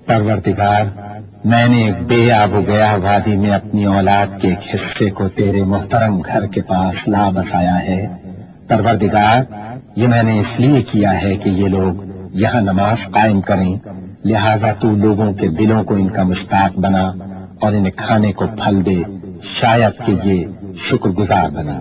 پروردگار، میں نے ایک بے آب و گیا وادی میں اپنی اولاد کے ایک حصے کو تیرے محترم گھر کے پاس لا بسایا ہے۔ پروردگار، یہ میں نے اس لیے کیا ہے کہ یہ لوگ یہاں نماز قائم کریں، لہٰذا تو لوگوں کے دلوں کو ان کا مشتاق بنا اور انہیں کھانے کو پھل دے، شاید کہ یہ شکر گزار بنا۔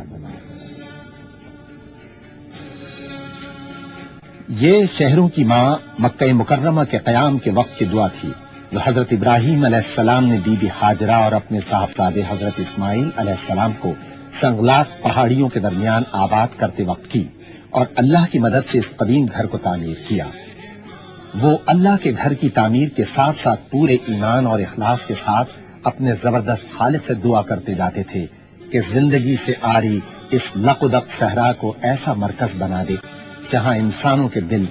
یہ شہروں کی ماں مکہ مکرمہ کے قیام کے وقت کی دعا تھی جو حضرت ابراہیم علیہ السلام نے بی بی ہاجرہ اور اپنے صاحبزادے حضرت اسماعیل علیہ السلام کو سنگلاخ پہاڑیوں کے درمیان آباد کرتے وقت کی، اور اللہ کی مدد سے اس قدیم گھر کو تعمیر کیا۔ وہ اللہ کے گھر کی تعمیر کے ساتھ ساتھ پورے ایمان اور اخلاص کے ساتھ اپنے زبردست خالق سے دعا کرتے جاتے تھے کہ زندگی سے آری اس لقدق صحرا کو ایسا مرکز بنا دے جہاں انسانوں کے دل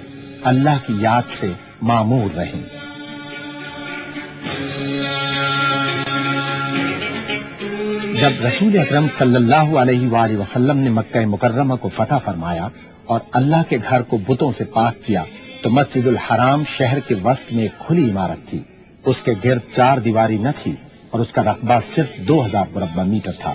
اللہ کی یاد سے معمور رہیں۔ جب رسول اکرم صلی اللہ علیہ وآلہ وسلم نے مکہ مکرمہ کو فتح فرمایا اور اللہ کے گھر کو بتوں سے پاک کیا تو مسجد الحرام شہر کے وسط میں ایک کھلی عمارت تھی۔ اس کے گرد 4 دیواری نہ تھی اور اس کا رقبہ صرف 2000 مربع میٹر تھا۔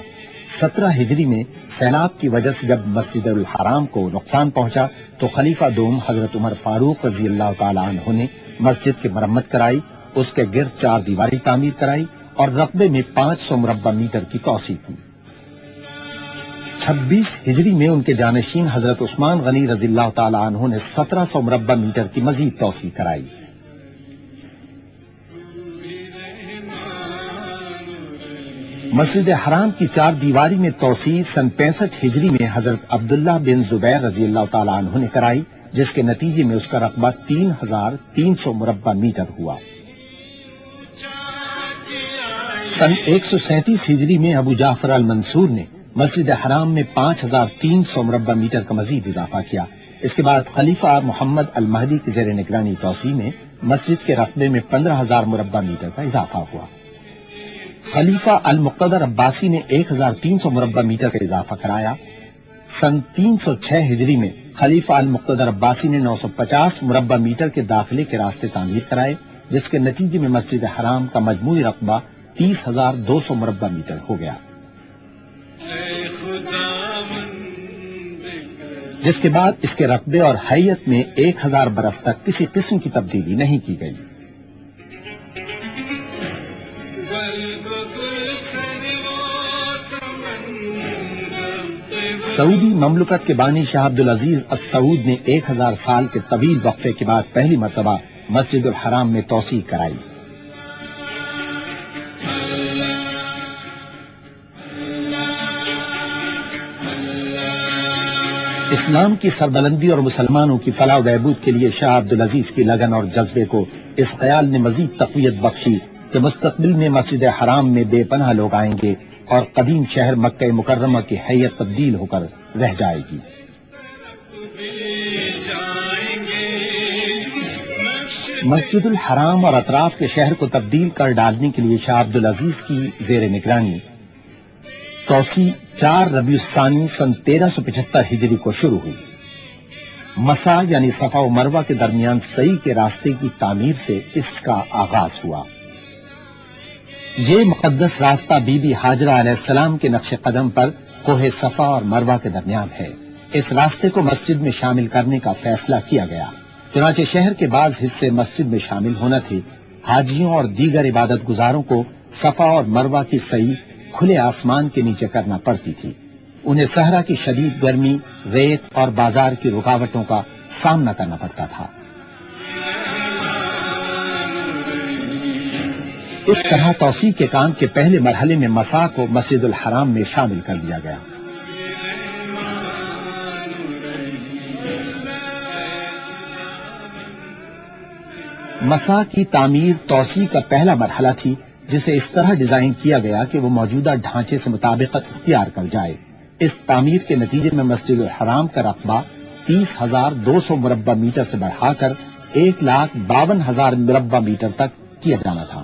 17 ہجری میں سیلاب کی وجہ سے جب مسجد الحرام کو نقصان پہنچا تو خلیفہ دوم حضرت عمر فاروق رضی اللہ تعالی عنہ نے مسجد کی مرمت کرائی، اس کے گرد 4 دیواری تعمیر کرائی اور رقبے میں 500 مربع میٹر کی توسیع کی۔ 26 ہجری میں ان کے جانشین حضرت عثمان غنی رضی اللہ تعالی عنہ نے 1700 مربع میٹر کی مزید توسیع کرائی۔ مسجد حرام کی 4 دیواری میں توسیع سن 65 ہجری میں حضرت عبداللہ بن زبیر رضی اللہ تعالی عنہ نے کرائی، جس کے نتیجے میں اس کا رقبہ 3300 مربع میٹر ہوا۔ سن 137 ہجری میں ابو جعفر المنصور نے مسجد حرام میں 5300 مربع میٹر کا مزید اضافہ کیا۔ اس کے بعد خلیفہ محمد المہدی کی زیر نگرانی توسیع میں مسجد کے رقبے میں 15000 مربع میٹر کا اضافہ ہوا۔ خلیفہ المقتدر عباسی نے 1300 مربع میٹر کا اضافہ کرایا۔ سن 306 ہجری میں خلیفہ المقتدر عباسی نے 950 مربع میٹر کے داخلے کے راستے تعمیر کرائے، جس کے نتیجے میں مسجد حرام کا مجموعی رقبہ 30200 مربع میٹر ہو گیا، جس کے بعد اس کے رقبے اور حیت میں 1000 برس تک کسی قسم کی تبدیلی نہیں کی گئی۔ سعودی مملکت کے بانی شاہ عبدالعزیز السعود نے 1000 سال کے طویل وقفے کے بعد پہلی مرتبہ مسجد الحرام میں توسیع کرائی۔ اسلام کی سربلندی اور مسلمانوں کی فلاح و بہبود کے لیے شاہ عبدالعزیز کی لگن اور جذبے کو اس خیال نے مزید تقویت بخشی کہ مستقبل میں مسجد حرام میں بے پناہ لوگ آئیں گے اور قدیم شہر مکہ مکرمہ کی حیت تبدیل ہو کر رہ جائے گی۔ مسجد الحرام اور اطراف کے شہر کو تبدیل کر ڈالنے کے لیے شاہ عبدالعزیز کی زیر نگرانی توسیع 4 ربیع الثانی سن 1375 ہجری کو شروع ہوئی۔ مسا یعنی صفا و مروہ کے درمیان سعی کے راستے کی تعمیر سے اس کا آغاز ہوا۔ یہ مقدس راستہ بی بی ہاجرہ علیہ السلام کے نقش قدم پر کوہ صفا اور مروہ کے درمیان ہے۔ اس راستے کو مسجد میں شامل کرنے کا فیصلہ کیا گیا، چنانچہ شہر کے بعض حصے مسجد میں شامل ہونا تھے۔ حاجیوں اور دیگر عبادت گزاروں کو صفا اور مروہ کی سعی کھلے آسمان کے نیچے کرنا پڑتی تھی۔ انہیں صحرا کی شدید گرمی، ریت اور بازار کی رکاوٹوں کا سامنا کرنا پڑتا تھا۔ اس طرح توسیع کے کام کے پہلے مرحلے میں مسا کو مسجد الحرام میں شامل کر دیا گیا۔ مسا کی تعمیر توسیع کا پہلا مرحلہ تھی، جسے اس طرح ڈیزائن کیا گیا کہ وہ موجودہ ڈھانچے سے مطابقت اختیار کر جائے۔ اس تعمیر کے نتیجے میں مسجد الحرام کا رقبہ 30,200 مربع میٹر سے بڑھا کر 1,52,000 مربع میٹر تک کیا جانا تھا۔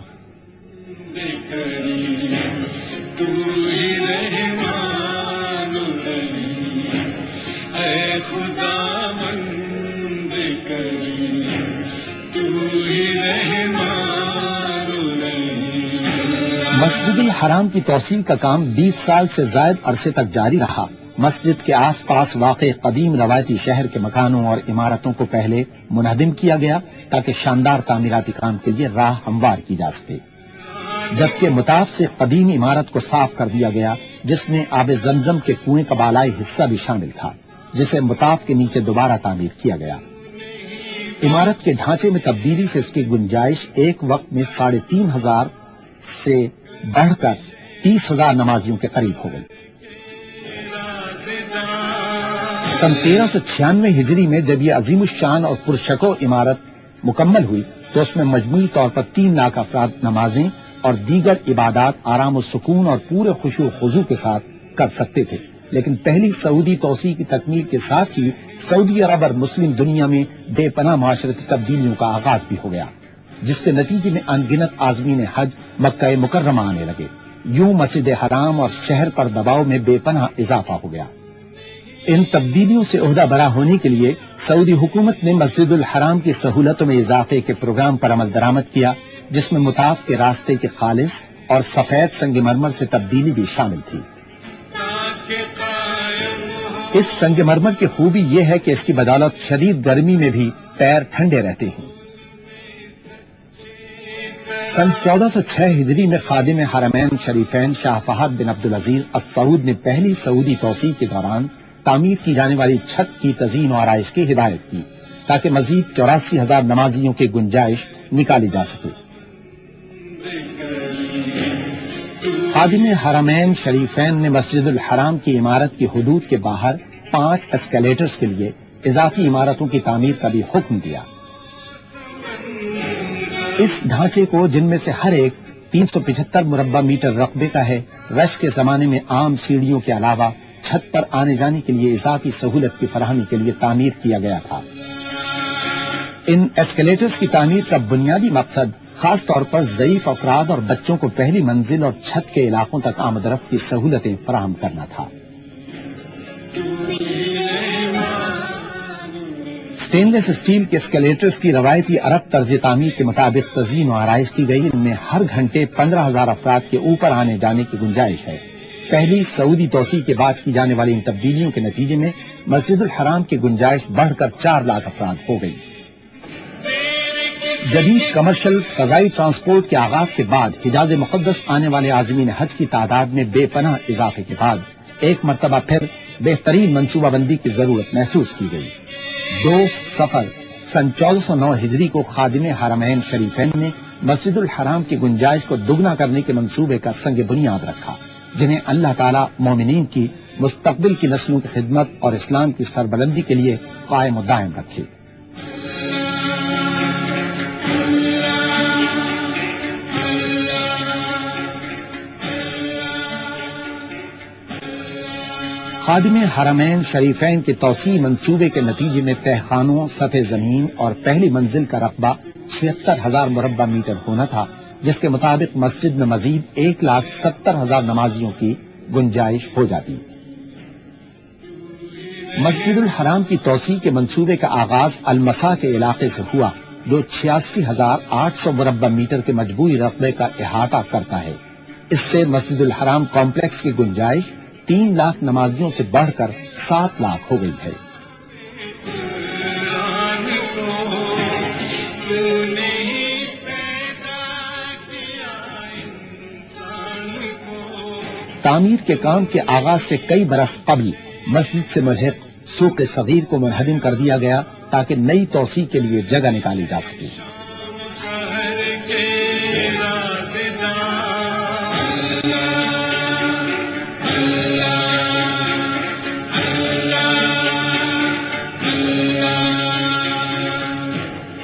مسجد الحرام کی توسیع کا کام 20 سال سے زائد عرصے تک جاری رہا۔ مسجد کے آس پاس واقع قدیم روایتی شہر کے مکانوں اور عمارتوں کو پہلے منہدم کیا گیا تاکہ شاندار تعمیراتی کام کے لیے راہ ہموار کی جا سکے، جبکہ مطاف سے قدیم عمارت کو صاف کر دیا گیا، جس میں آب زمزم کے کنویں کا بالائی حصہ بھی شامل تھا، جسے مطاف کے نیچے دوبارہ تعمیر کیا گیا۔ عمارت کے ڈھانچے میں تبدیلی سے اس کی گنجائش ایک وقت میں 3,500 سے بڑھ کر 30,000 نمازیوں کے قریب ہو گئی۔ سن 1396 ہجری میں جب یہ عظیم الشان اور پرشکو عمارت مکمل ہوئی تو اس میں مجموعی طور پر 3 لاکھ افراد نمازیں اور دیگر عبادات آرام و سکون اور پورے خشوع و خضوع کے ساتھ کر سکتے تھے، لیکن پہلی سعودی توسیع کی تکمیل کے ساتھ ہی سعودی عرب اور مسلم دنیا میں بے پناہ معاشرتی تبدیلیوں کا آغاز بھی ہو گیا، جس کے نتیجے میں ان گنت عازمین حج مکہ مکرمہ آنے لگے۔ یوں مسجد حرام اور شہر پر دباؤ میں بے پناہ اضافہ ہو گیا۔ ان تبدیلیوں سے عہدہ برا ہونے کے لیے سعودی حکومت نے مسجد الحرام کی سہولتوں میں اضافے کے پروگرام پر عمل درآمد کیا، جس میں مطاف کے راستے کے خالص اور سفید سنگ مرمر سے تبدیلی بھی شامل تھی۔ اس سنگ مرمر کی خوبی یہ ہے کہ اس کی بدولت شدید گرمی میں بھی پیر ٹھنڈے رہتے ہیں۔ سن 1406 ہجری میں خادم حرمین شریفین شاہ فہد بن عبدالعزیز السعود نے پہلی سعودی توسیع کے دوران تعمیر کی جانے والی چھت کی تزئین و آرائش کی ہدایت کی تاکہ مزید 84,000 نمازیوں کی گنجائش نکالی جا سکے۔ خادم حرمین شریفین نے مسجد الحرام کی عمارت کی حدود کے باہر 5 اسکیلیٹرز کے لیے اضافی عمارتوں کی تعمیر کا بھی حکم دیا۔ اس ڈھانچے کو، جن میں سے ہر ایک 375 مربع میٹر رقبے کا ہے، رش کے زمانے میں عام سیڑھیوں کے علاوہ چھت پر آنے جانے کے لیے اضافی سہولت کی فراہمی کے لیے تعمیر کیا گیا تھا۔ ان ایسکیلیٹرز کی تعمیر کا بنیادی مقصد خاص طور پر ضعیف افراد اور بچوں کو پہلی منزل اور چھت کے علاقوں تک آمد رفت کی سہولتیں فراہم کرنا تھا۔ سٹین لیس اسٹیل کے اسکیلیٹرز کی روایتی عرب طرز تعمیر کے مطابق تزئین و آرائش کی گئی، ان میں ہر گھنٹے 15,000 افراد کے اوپر آنے جانے کی گنجائش ہے۔ پہلی سعودی توسیع کے بعد کی جانے والی ان تبدیلیوں کے نتیجے میں مسجد الحرام کی گنجائش بڑھ کر 4 لاکھ افراد ہو گئی۔ جدید کمرشل فضائی ٹرانسپورٹ کے آغاز کے بعد حجاز مقدس آنے والے عازمین حج کی تعداد میں بے پناہ اضافے کے بعد ایک مرتبہ پھر بہترین منصوبہ بندی کی ضرورت محسوس کی گئی۔ 2 صفر سن 1409 ہجری کو خادم حرمین شریفین نے مسجد الحرام کی گنجائش کو دگنا کرنے کے منصوبے کا سنگ بنیاد رکھا، جنہیں اللہ تعالی مومنین کی مستقبل کی نسلوں کی خدمت اور اسلام کی سربلندی کے لیے قائم و دائم رکھے۔ خادم حرمین شریفین کے توسیع منصوبے کے نتیجے میں تہخانوں، سطح زمین اور پہلی منزل کا رقبہ 76,000 مربع میٹر ہونا تھا، جس کے مطابق مسجد میں مزید 1,70,000 نمازیوں کی گنجائش ہو جاتی۔ مسجد الحرام کی توسیع کے منصوبے کا آغاز المسا کے علاقے سے ہوا، جو 86,800 مربع میٹر کے مجموعی رقبے کا احاطہ کرتا ہے۔ اس سے مسجد الحرام کمپلیکس کی گنجائش 3 لاکھ نمازیوں سے بڑھ کر 7 لاکھ ہو گئی ہے۔ تعمیر کے کام کے آغاز سے کئی برس قبل مسجد سے ملحق سوق صغیر کو منہدم کر دیا گیا تاکہ نئی توسیع کے لیے جگہ نکالی جا سکے۔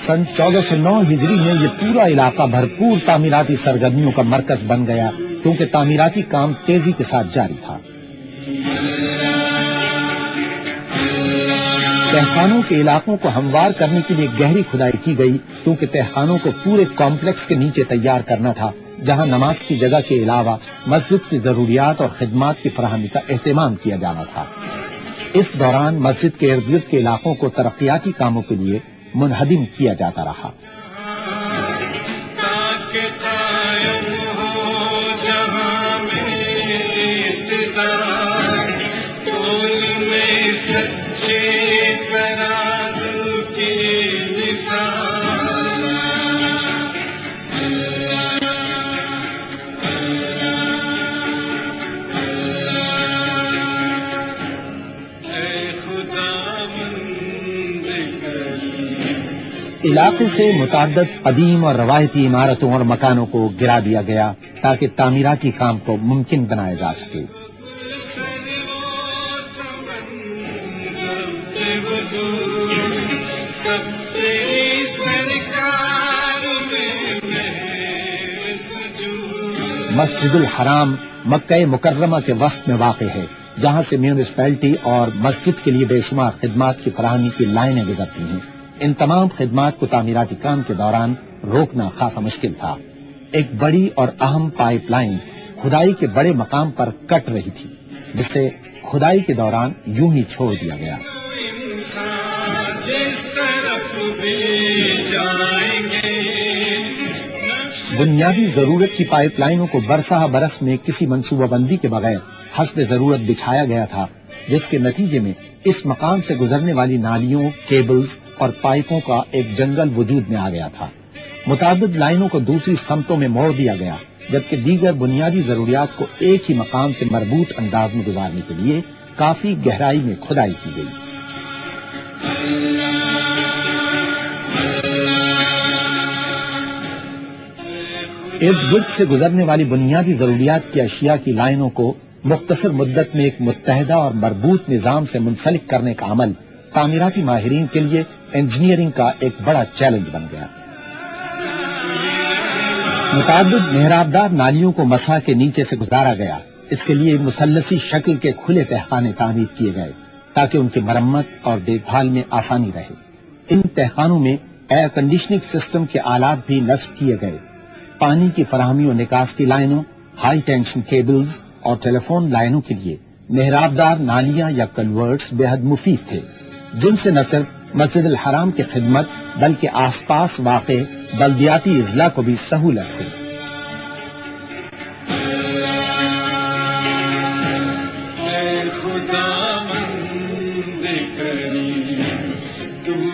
سن 1409 ہجری میں یہ پورا علاقہ بھرپور تعمیراتی سرگرمیوں کا مرکز بن گیا، کیونکہ تعمیراتی کام تیزی کے ساتھ جاری تھا۔ تہخانوں کے علاقوں کو ہموار کرنے کے لیے گہری کھدائی کی گئی، کیونکہ تہخانوں کو پورے کمپلیکس کے نیچے تیار کرنا تھا، جہاں نماز کی جگہ کے علاوہ مسجد کی ضروریات اور خدمات کی فراہمی کا اہتمام کیا جانا تھا۔ اس دوران مسجد کے ارد گرد کے علاقوں کو ترقیاتی کاموں کے لیے منہدم کیا جاتا رہا۔ علاقے سے متعدد قدیم اور روایتی عمارتوں اور مکانوں کو گرا دیا گیا تاکہ تعمیراتی کام کو ممکن بنایا جا سکے۔ مسجد الحرام مکہ مکرمہ کے وسط میں واقع ہے، جہاں سے میونسپلٹی اور مسجد کے لیے بے شمار خدمات کی فراہمی کی لائنیں گزرتی ہیں۔ ان تمام خدمات کو تعمیراتی کام کے دوران روکنا خاصا مشکل تھا۔ ایک بڑی اور اہم پائپ لائن کھدائی کے بڑے مقام پر کٹ رہی تھی، جسے کھدائی کے دوران یوں ہی چھوڑ دیا گیا۔ بنیادی ضرورت کی پائپ لائنوں کو برسہ برس میں کسی منصوبہ بندی کے بغیر حسب ضرورت بچھایا گیا تھا، جس کے نتیجے میں اس مقام سے گزرنے والی نالیوں، کیبلز اور پائپوں کا ایک جنگل وجود میں آ گیا تھا۔ متعدد لائنوں کو دوسری سمتوں میں موڑ دیا گیا، جبکہ دیگر بنیادی ضروریات کو ایک ہی مقام سے مربوط انداز میں گزارنے کے لیے کافی گہرائی میں کھدائی کی گئی۔ ارد گرد سے گزرنے والی بنیادی ضروریات کی اشیاء کی لائنوں کو مختصر مدت میں ایک متحدہ اور مربوط نظام سے منسلک کرنے کا عمل تعمیراتی ماہرین کے لیے انجینئرنگ کا ایک بڑا چیلنج بن گیا۔ متعدد محرابدار نالیوں کو مسا کے نیچے سے گزارا گیا۔ اس کے لیے مثلثی شکل کے کھلے تہخانے تعمیر کیے گئے تاکہ ان کی مرمت اور دیکھ بھال میں آسانی رہے۔ ان تہخانوں میں ایئر کنڈیشننگ سسٹم کے آلات بھی نصب کیے گئے۔ پانی کی فراہمی اور نکاس کی لائنوں، ہائی ٹینشن کیبلز اور ٹیلی فون لائنوں کے لیے محرابدار نالیاں یا کلورٹس بے حد مفید تھے، جن سے نہ صرف مسجد الحرام کی خدمت بلکہ آس پاس واقع بلدیاتی اضلاع کو بھی سہولت ہوئی۔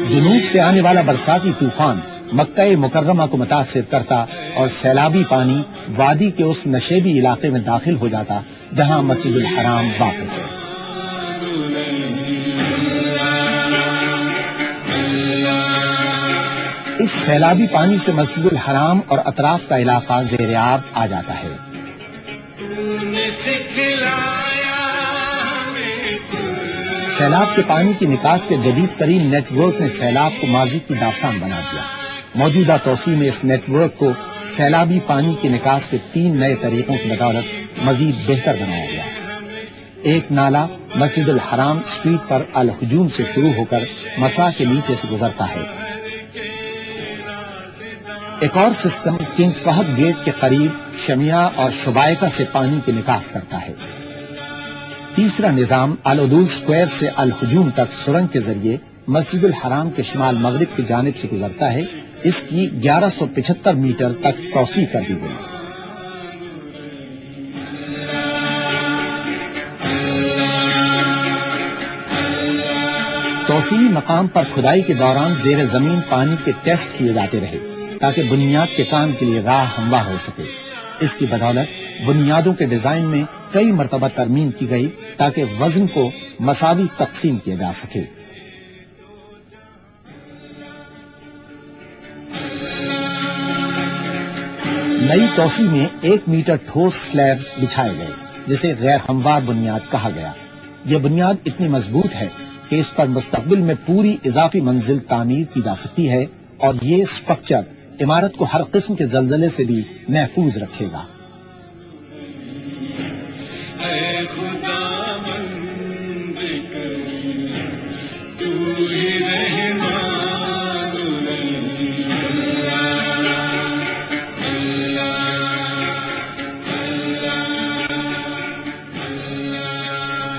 جنوب سے آنے والا برساتی طوفان مکہ مکرمہ کو متاثر کرتا اور سیلابی پانی وادی کے اس نشیبی علاقے میں داخل ہو جاتا جہاں مسجد الحرام واقع ہے۔ اس سیلابی پانی سے مسجد الحرام اور اطراف کا علاقہ زیر آب آ جاتا ہے۔ سیلاب کے پانی کی نکاس کے جدید ترین نیٹ ورک نے سیلاب کو ماضی کی داستان بنا دیا۔ موجودہ توسیع میں اس نیٹ ورک کو سیلابی پانی کی نکاس کے 3 نئے طریقوں کی بدولت مزید بہتر بنایا گیا۔ ایک نالا مسجد الحرام اسٹریٹ پر الہجوم سے شروع ہو کر مسا کے نیچے سے گزرتا ہے۔ ایک اور سسٹم کنگ فہد گیٹ کے قریب شمیہ اور شبائکہ سے پانی کی نکاس کرتا ہے۔ تیسرا نظام العدول سکوائر سے الہجوم تک سرنگ کے ذریعے مسجد الحرام کے شمال مغرب کی جانب سے گزرتا ہے۔ اس کی 1175 میٹر تک توسیع کر دی گئی۔ توسیعی مقام پر کھدائی کے دوران زیر زمین پانی کے ٹیسٹ کیے جاتے رہے تاکہ بنیاد کے کام کے لیے راہ ہموار ہو سکے۔ اس کی بدولت بنیادوں کے ڈیزائن میں کئی مرتبہ ترمیم کی گئی تاکہ وزن کو مساوی تقسیم کیا جا سکے۔ نئی توسیع میں 1 میٹر ٹھوس سلیب بچھائے گئے جسے غیر ہموار بنیاد کہا گیا۔ یہ بنیاد اتنی مضبوط ہے کہ اس پر مستقبل میں پوری اضافی منزل تعمیر کی جا سکتی ہے اور یہ اسٹرکچر عمارت کو ہر قسم کے زلزلے سے بھی محفوظ رکھے گا۔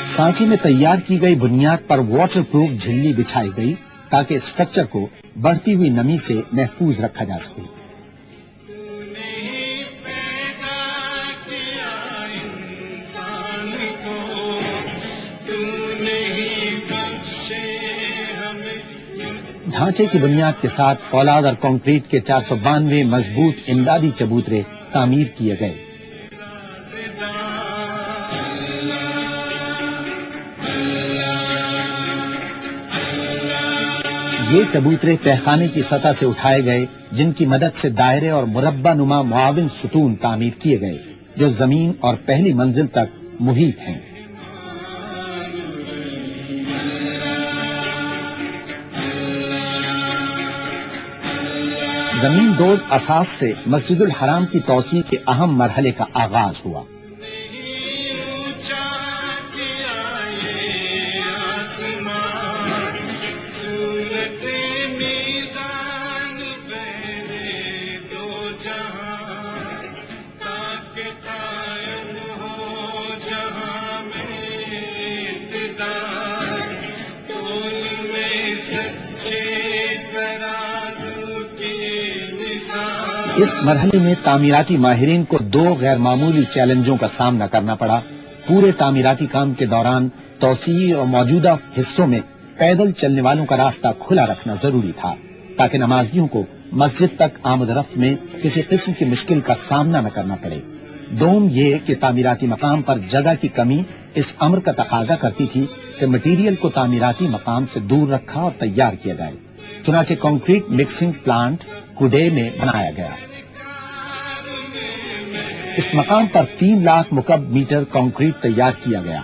سانچے میں تیار کی گئی بنیاد پر واٹر پروف جھلی بچھائی گئی تاکہ اسٹرکچر کو بڑھتی ہوئی نمی سے محفوظ رکھا جا سکے۔ ڈھانچے کی بنیاد کے ساتھ فولاد اور کنکریٹ کے 492 مضبوط امدادی چبوترے تعمیر کیے گئے۔ یہ چبوترے تہخانے کی سطح سے اٹھائے گئے، جن کی مدد سے دائرے اور مربع نما معاون ستون تعمیر کیے گئے جو زمین اور پہلی منزل تک محیط ہیں۔ زمین دوز اساس سے مسجد الحرام کی توسیع کے اہم مرحلے کا آغاز ہوا۔ اس مرحلے میں تعمیراتی ماہرین کو 2 غیر معمولی چیلنجوں کا سامنا کرنا پڑا۔ پورے تعمیراتی کام کے دوران توسیع اور موجودہ حصوں میں پیدل چلنے والوں کا راستہ کھلا رکھنا ضروری تھا تاکہ نمازیوں کو مسجد تک آمد رفت میں کسی قسم کی مشکل کا سامنا نہ کرنا پڑے۔ دوم یہ کہ تعمیراتی مقام پر جگہ کی کمی اس امر کا تقاضا کرتی تھی کہ مٹیریل کو تعمیراتی مقام سے دور رکھا اور تیار کیا جائے۔ چنانچہ کنکریٹ مکسنگ پلانٹ کوڈے میں بنایا گیا۔ اس مقام پر 3 لاکھ مکعب میٹر کنکریٹ تیار کیا گیا۔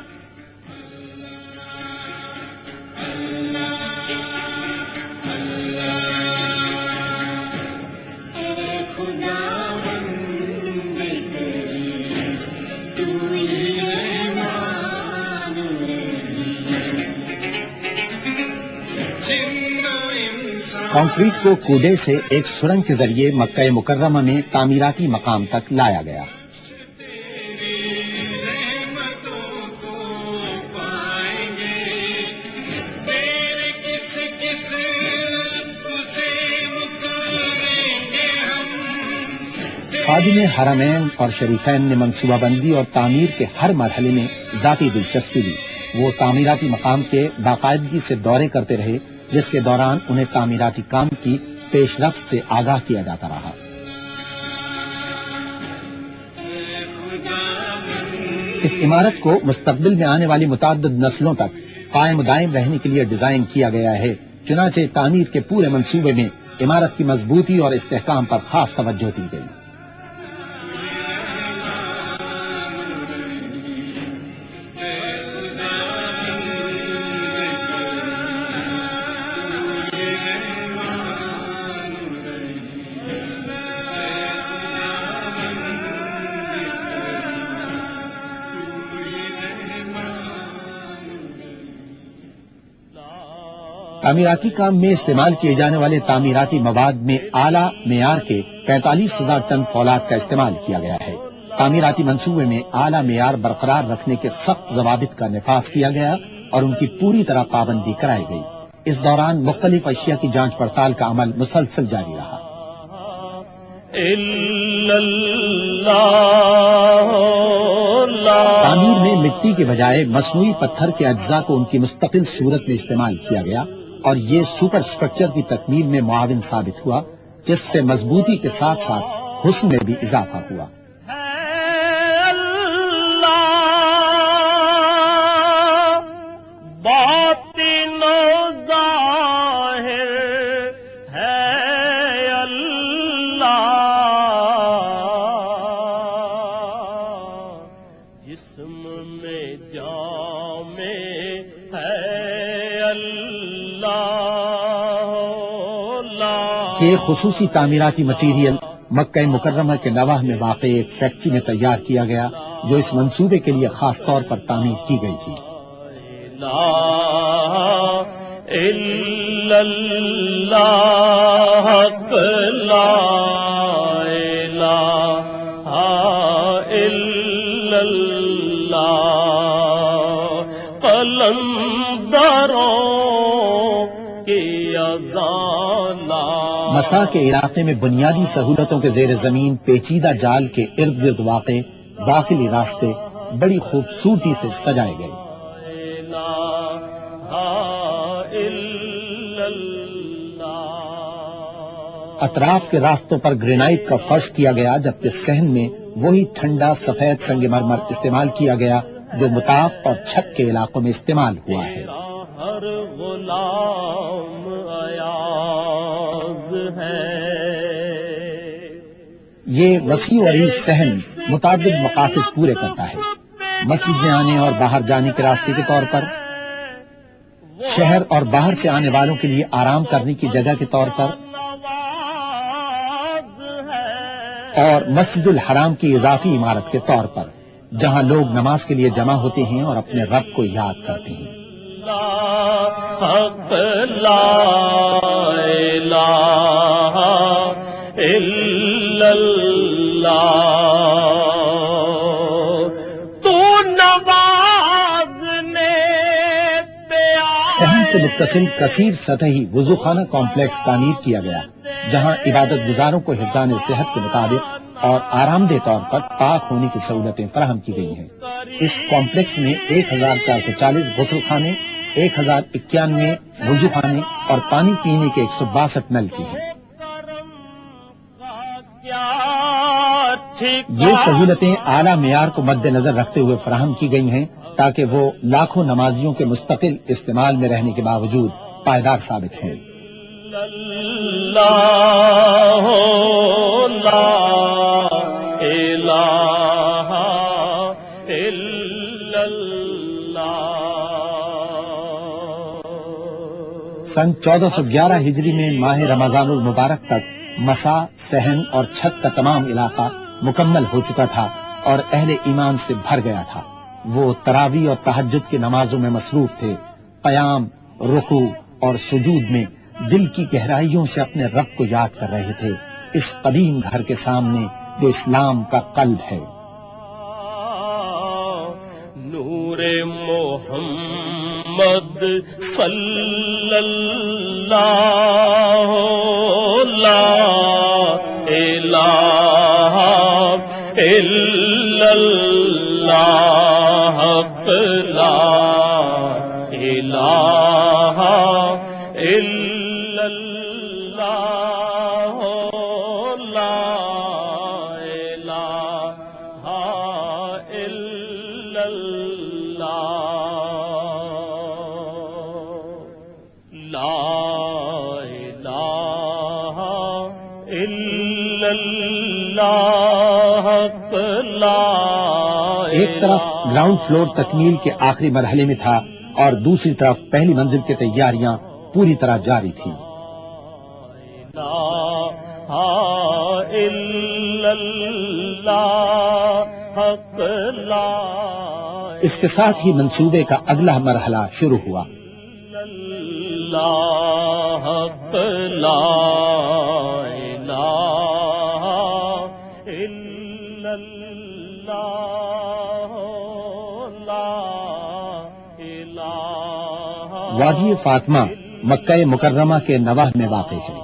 کنکریٹ کو کوڈے سے ایک سرنگ کے ذریعے مکہ مکرمہ میں تعمیراتی مقام تک لایا گیا۔ خادم حرمین اور شریفین نے منصوبہ بندی اور تعمیر کے ہر مرحلے میں ذاتی دلچسپی لی۔ وہ تعمیراتی مقام کے باقاعدگی سے دورے کرتے رہے جس کے دوران انہیں تعمیراتی کام کی پیش رفت سے آگاہ کیا جاتا رہا۔ اس عمارت کو مستقبل میں آنے والی متعدد نسلوں تک قائم دائم رہنے کے لیے ڈیزائن کیا گیا ہے۔ چنانچہ تعمیر کے پورے منصوبے میں عمارت کی مضبوطی اور استحکام پر خاص توجہ دی گئی۔ تعمیراتی کام میں استعمال کیے جانے والے تعمیراتی مواد میں اعلیٰ معیار کے 45,000 ٹن فولاد کا استعمال کیا گیا ہے۔ تعمیراتی منصوبے میں اعلیٰ معیار برقرار رکھنے کے سخت ضوابط کا نفاذ کیا گیا اور ان کی پوری طرح پابندی کرائی گئی۔ اس دوران مختلف اشیاء کی جانچ پڑتال کا عمل مسلسل جاری رہا۔ تعمیر میں مٹی کے بجائے مصنوعی پتھر کے اجزاء کو ان کی مستقل صورت میں استعمال کیا گیا اور یہ سپر سٹرکچر کی تکمیل میں معاون ثابت ہوا، جس سے مضبوطی کے ساتھ ساتھ حسن میں بھی اضافہ ہوا۔ یہ خصوصی تعمیراتی مٹیریل مکہ مکرمہ کے نواح میں واقع ایک فیکٹری میں تیار کیا گیا جو اس منصوبے کے لیے خاص طور پر تعمیر کی گئی تھی۔ مسا کے علاقے میں بنیادی سہولتوں کے زیر زمین پیچیدہ جال کے ارد گرد واقع داخلی راستے بڑی خوبصورتی سے سجائے گئے۔ اطراف کے راستوں پر گرینائٹ کا فرش کیا گیا، جبکہ صحن میں وہی ٹھنڈا سفید سنگ مرمر استعمال کیا گیا جو مطاف اور چھت کے علاقوں میں استعمال ہوا ہے۔ یہ وسیع و عریض صحن متعدد مقاصد پورے کرتا ہے، مسجد میں آنے اور باہر جانے کے راستے کے طور پر، شہر اور باہر سے آنے والوں کے لیے آرام کرنے کی جگہ کے طور پر، اور مسجد الحرام کی اضافی عمارت کے طور پر جہاں لوگ نماز کے لیے جمع ہوتے ہیں اور اپنے رب کو یاد کرتے ہیں۔ صحن سے متصل کثیر سطحی وضوخانہ کمپلیکس تعمیر کیا گیا جہاں عبادت گزاروں کو حفظان صحت کے مطابق اور آرام دہ طور پر پاک ہونے کی سہولتیں فراہم کی گئی ہیں۔ اس کمپلیکس میں 1440 غسل خانے، 1091 وضو خانے اور پانی پینے کے 162 نلکے ہیں۔ یہ سہولتیں اعلیٰ معیار کو مد نظر رکھتے ہوئے فراہم کی گئی ہیں تاکہ وہ لاکھوں نمازیوں کے مستقل استعمال میں رہنے کے باوجود پائیدار ثابت ہوں۔ سن 1411 ہجری میں ماہ رمضان المبارک تک مسا، صحن اور چھت کا تمام علاقہ مکمل ہو چکا تھا اور اہل ایمان سے بھر گیا تھا۔ وہ تراویح اور تہجد کی نمازوں میں مصروف تھے، قیام، رکوع اور سجود میں دل کی گہرائیوں سے اپنے رب کو یاد کر رہے تھے، اس قدیم گھر کے سامنے جو اسلام کا قلب ہے۔ نور محمد صلی اللہ لا الہ الا اللہ لا الہ الا اللہ لا الہ الا اللہ لا الہ الا اللہ لا۔ ایک طرف گراؤنڈ فلور تکمیل کے آخری مرحلے میں تھا اور دوسری طرف پہلی منزل کی تیاریاں پوری طرح جاری تھیں۔ اس کے ساتھ ہی منصوبے کا اگلا مرحلہ شروع ہوا۔ وادی فاطمہ مکہ مکرمہ کے نواح میں واقع ہے۔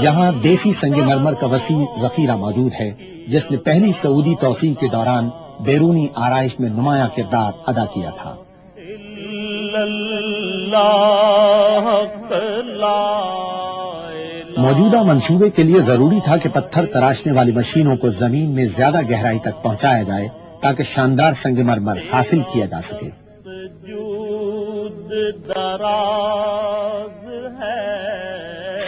یہاں دیسی سنگ مرمر کا وسیع ذخیرہ موجود ہے جس نے پہلی سعودی توسیع کے دوران بیرونی آرائش میں نمایاں کردار ادا کیا تھا۔ موجودہ منصوبے کے لیے ضروری تھا کہ پتھر تراشنے والی مشینوں کو زمین میں زیادہ گہرائی تک پہنچایا جائے تاکہ شاندار سنگ مرمر حاصل کیا جا سکے۔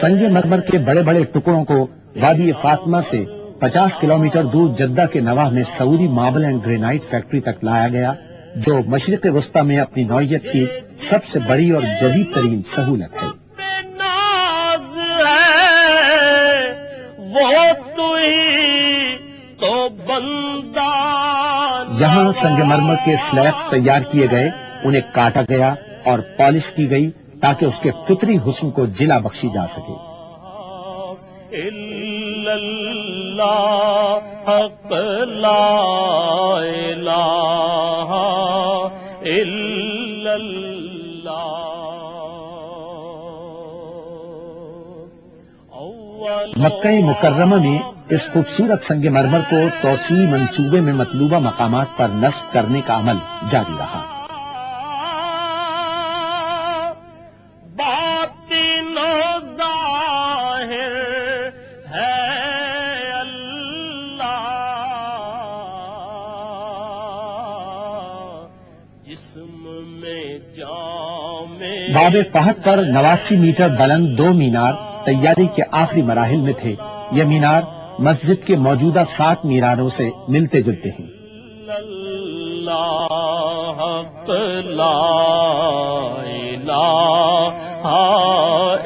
سنگ مرمر کے بڑے بڑے ٹکڑوں کو وادی فاطمہ سے 50 کلومیٹر دور جدہ کے نواح میں سعودی ماربل اینڈ گرینائٹ فیکٹری تک لایا گیا جو مشرق وسطی میں اپنی نوعیت کی سب سے بڑی اور جدید ترین سہولت ہے۔ تو ہی تو بندہ یہاں سنگ مرمر کے سلیبس تیار کیے گئے، انہیں کاٹا گیا اور پالش کی گئی تاکہ اس کے فطری حسن کو جلا بخشی جا سکے۔ الا اللہ حق لا الہ الا اللہ۔ مکہ مکرمہ میں اس خوبصورت سنگ مرمر کو توسیع منصوبے میں مطلوبہ مقامات پر نصب کرنے کا عمل جاری رہا۔ باطن و ظاہر ہے اللہ، جسم میں جام باب فہد پر 89 میٹر بلند 2 مینار تیاری کے آخری مراحل میں تھے۔ یہ مینار مسجد کے موجودہ 7 میناروں سے ملتے جلتے ہیں۔ اللہ حق لا الہ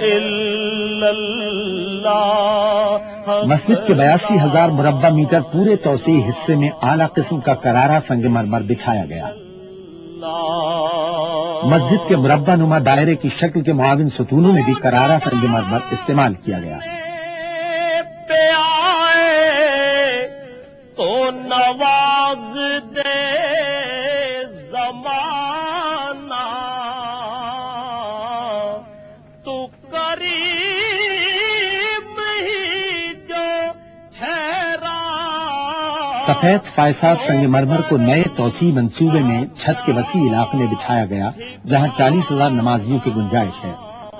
الا اللہ۔ مسجد کے 82,000 مربع میٹر پورے توسیعی حصے میں اعلیٰ قسم کا کرارا سنگ مرمر بچھایا گیا۔ مسجد کے مربع نما دائرے کی شکل کے معاون ستونوں میں بھی کرارا سنگ مرمر استعمال کیا گیا۔ پہ آئے تو نواز دے زمانہ، تو قریب ہی جو ٹھہرا۔ سفید فائسہ سنگ مرمر کو نئے توسیع منصوبے میں چھت کے وسیع علاقے میں بچھایا گیا، جہاں 40,000 نمازیوں کی گنجائش ہے۔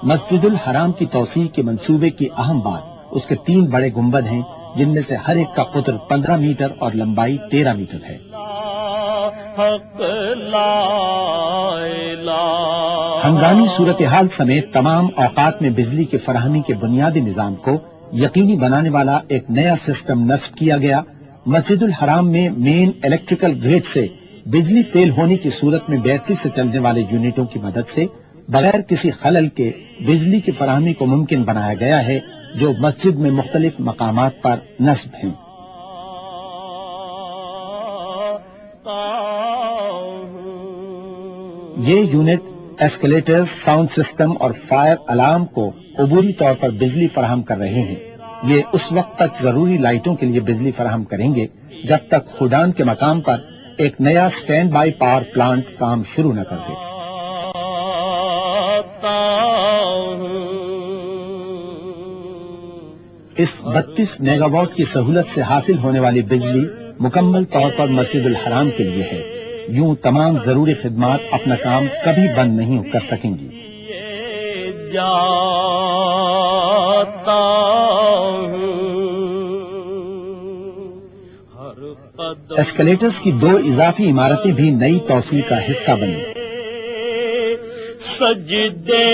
مسجد الحرام کی توسیع کے منصوبے کی اہم بات اس کے 3 بڑے گنبد ہیں، جن میں سے ہر ایک کا قطر 15 میٹر اور لمبائی 13 میٹر ہے۔ حق لا الہ۔ ہنگامی صورتحال سمیت تمام اوقات میں بجلی کی فراہمی کے بنیادی نظام کو یقینی بنانے والا ایک نیا سسٹم نصب کیا گیا۔ مسجد الحرام میں مین الیکٹریکل گریڈ سے بجلی فیل ہونے کی صورت میں بیٹری سے چلنے والے یونٹوں کی مدد سے بغیر کسی خلل کے بجلی کی فراہمی کو ممکن بنایا گیا ہے، جو مسجد میں مختلف مقامات پر نصب ہیں۔ یہ یونٹ ایسکیلیٹر، ساؤنڈ سسٹم اور فائر الارم کو عبوری طور پر بجلی فراہم کر رہے ہیں۔ یہ اس وقت تک ضروری لائٹوں کے لیے بجلی فراہم کریں گے جب تک خودان کے مقام پر ایک نیا سٹینڈ بائی پاور پلانٹ کام شروع نہ کر دے۔ اس 32 میگا واٹ کی سہولت سے حاصل ہونے والی بجلی مکمل طور پر مسجد الحرام کے لیے ہے۔ یوں تمام ضروری خدمات اپنا کام کبھی بند نہیں کر سکیں گی۔ ایسکیلیٹرز کی 2 اضافی عمارتیں بھی نئی توسیع کا حصہ بنی۔ سجدے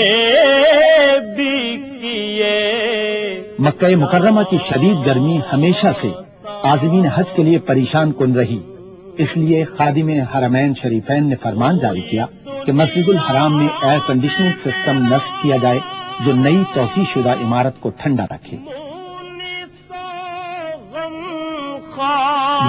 بھی کیے۔ مکہ مکرمہ کی شدید گرمی ہمیشہ سے عازمین حج کے لیے پریشان کن رہی، اس لیے خادم حرمین شریفین نے فرمان جاری کیا کہ مسجد الحرام میں ایئر کنڈیشننگ سسٹم نصب کیا جائے جو نئی توسیع شدہ عمارت کو ٹھنڈا رکھے۔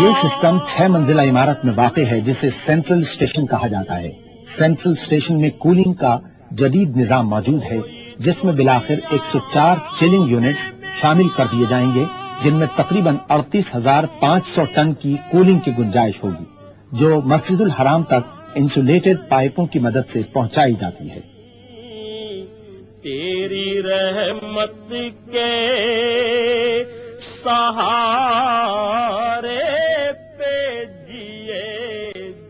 یہ سسٹم 6 منزلہ عمارت میں واقع ہے، جسے سینٹرل اسٹیشن کہا جاتا ہے۔ سینٹرل اسٹیشن میں کولنگ کا جدید نظام موجود ہے، جس میں بالآخر 104 چلنگ یونٹس شامل کر دیے جائیں گے، جن میں تقریباً 38,500 ٹن کی کولنگ کی گنجائش ہوگی، جو مسجد الحرام تک انسولیٹڈ پائپوں کی مدد سے پہنچائی جاتی ہے۔ تیری رحمت کے سہارے پہ جیے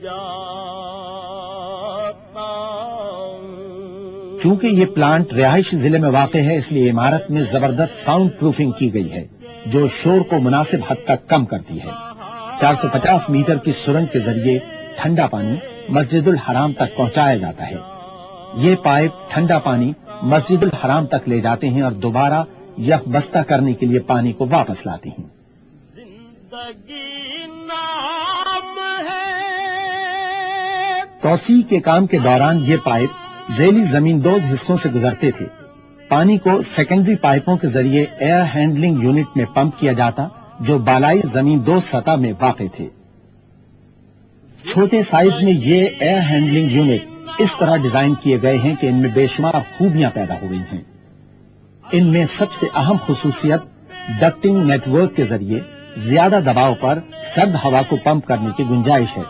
جاتا ہوں۔ چونکہ یہ پلانٹ رہائشی ضلع میں واقع ہے، اس لیے عمارت میں زبردست ساؤنڈ پروفنگ کی گئی ہے، جو شور کو مناسب حد تک کم کرتی ہے۔ 450 میٹر کی سرنگ کے ذریعے ٹھنڈا پانی مسجد الحرام تک پہنچایا جاتا ہے۔ یہ پائپ ٹھنڈا پانی مسجد الحرام تک لے جاتے ہیں اور دوبارہ یک بستہ کرنے کے لیے پانی کو واپس لاتے ہیں۔ زندگی نام ہے۔ توسیع کے کام کے دوران یہ پائپ ذیلی زمین دوز حصوں سے گزرتے تھے۔ پانی کو سیکنڈری پائپوں کے ذریعے ایئر ہینڈلنگ یونٹ میں پمپ کیا جاتا جو بالائی زمین دوز سطح میں واقع تھے. چھوٹے سائز میں یہ ایئر ہینڈلنگ یونٹ اس طرح ڈیزائن کیے گئے ہیں کہ ان میں بے شمار خوبیاں پیدا ہو گئی ہیں. ان میں سب سے اہم خصوصیت ڈکٹنگ نیٹ ورک کے ذریعے زیادہ دباؤ پر سرد ہوا کو پمپ کرنے کی گنجائش ہے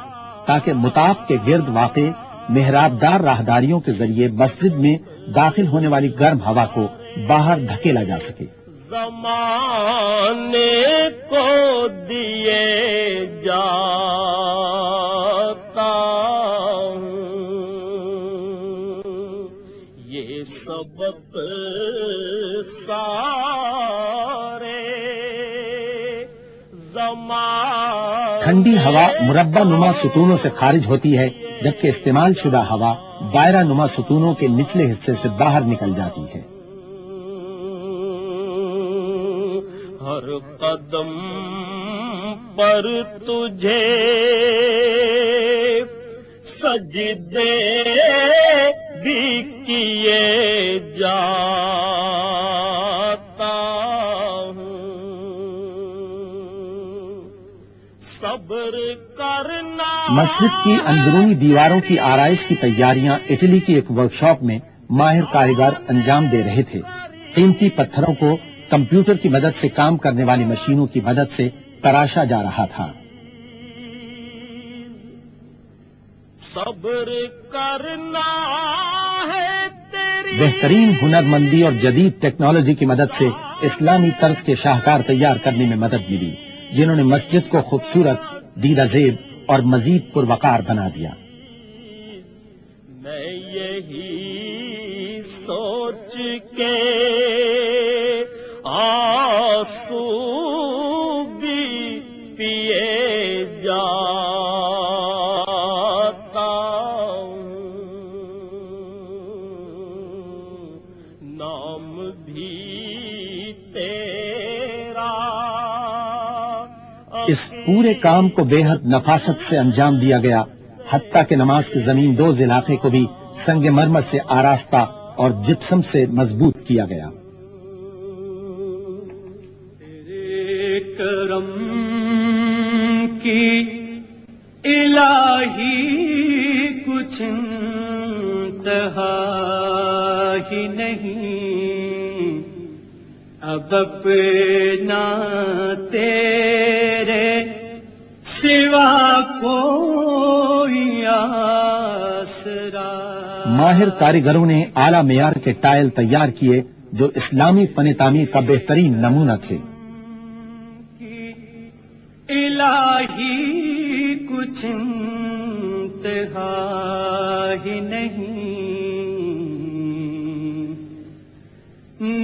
تاکہ مطاف کے گرد واقع محراب دار راہداریوں کے ذریعے مسجد میں داخل ہونے والی گرم ہوا کو باہر دھکیلا جا سکے. زمانے کو دیے جاتا ہوں یہ سبق سارے زمان. ٹھنڈی ہوا مربع نما ستونوں سے خارج ہوتی ہے جبکہ استعمال شدہ ہوا دائرہ نما ستونوں کے نچلے حصے سے باہر نکل جاتی ہے. ہر قدم پر تجھے سجدے بھی کیے جاتا ہوں صبر کرنا. مسجد کی اندرونی دیواروں کی آرائش کی تیاریاں اٹلی کی ایک ورکشاپ میں ماہر کاریگر انجام دے رہے تھے. قیمتی پتھروں کو کمپیوٹر کی مدد سے کام کرنے والی مشینوں کی مدد سے تراشا جا رہا تھا. صبر کرنا ہے تیری بہترین ہنرمندی اور جدید ٹیکنالوجی کی مدد سے اسلامی طرز کے شاہکار تیار کرنے میں مدد ملی جنہوں نے مسجد کو خوبصورت، دیدہ زیب اور مزید پروقار بنا دیا. میں یہی سوچ کے آنسو بھی پیے جاتا ہوں نام بھی تیرا. اس پورے کام کو بے حد نفاست سے انجام دیا گیا حتیٰ کہ نماز کے زمین دوز علاقے کو بھی سنگ مرمر سے آراستہ اور جپسم سے مضبوط کیا گیا. تیرے کرم کی الہی کچھ انتہا ہی نہیں اب اپنا تیرے سوا کوئی آسرا. ماہر کاریگروں نے اعلیٰ معیار کے ٹائل تیار کیے جو اسلامی فن تعمیر کا بہترین نمونہ تھے. الہی کچھ انتہا ہی نہیں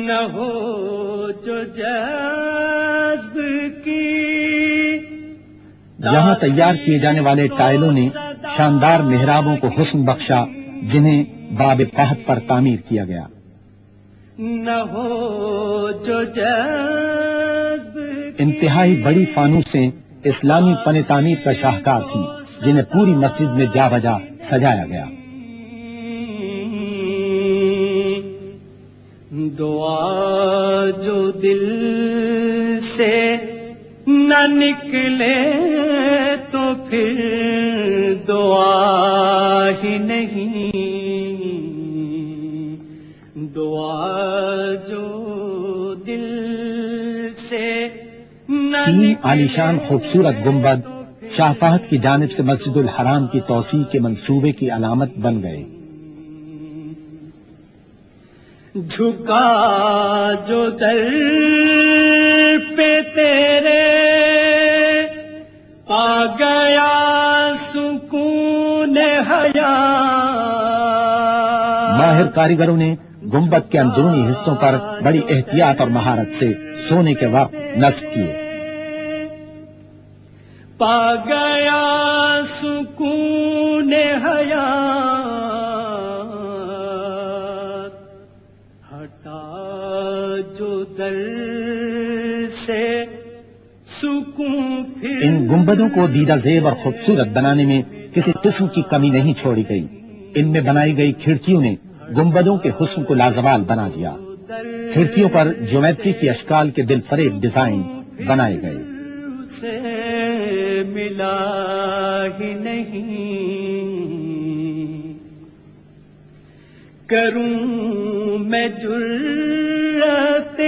نہ ہو جو جذب کی. یہاں تیار کیے جانے والے ٹائلوں نے شاندار محرابوں کو حسن بخشا جنہیں باب قحط پر تعمیر کیا گیا. نہ ہو جو جذب انتہائی بڑی فانوسیں اسلامی فن تعمیر کا شاہکار تھیں جنہیں پوری مسجد میں جا بجا سجایا گیا. دعا جو دل سے نہ نکلے تو پھر دعا ہی نہیں. دعا جو دل سے نہ 3 عالیشان خوبصورت گنبد شاہ فہد کی جانب سے مسجد الحرام کی توسیع کے منصوبے کی علامت بن گئے. جھکا جو در پہ تیرے آ گیا سکون حیات. ماہر کاریگروں نے گنبد کے اندرونی حصوں پر بڑی احتیاط اور مہارت سے سونے کے وقت نصب کیے. پا گیا سکون حیات ہٹا جو در سے سکون. ان گنبدوں کو دیدہ زیب اور خوبصورت بنانے میں کسی قسم کی کمی نہیں چھوڑی گئی. ان میں بنائی گئی کھڑکیوں نے گنبدوں کے حسن کو لازوال بنا دیا. کھڑکیوں پر جیومیٹری کی اشکال کے دل فریب ڈیزائن بنائے گئے. سے ملا ہی نہیں. کروں میں جرأت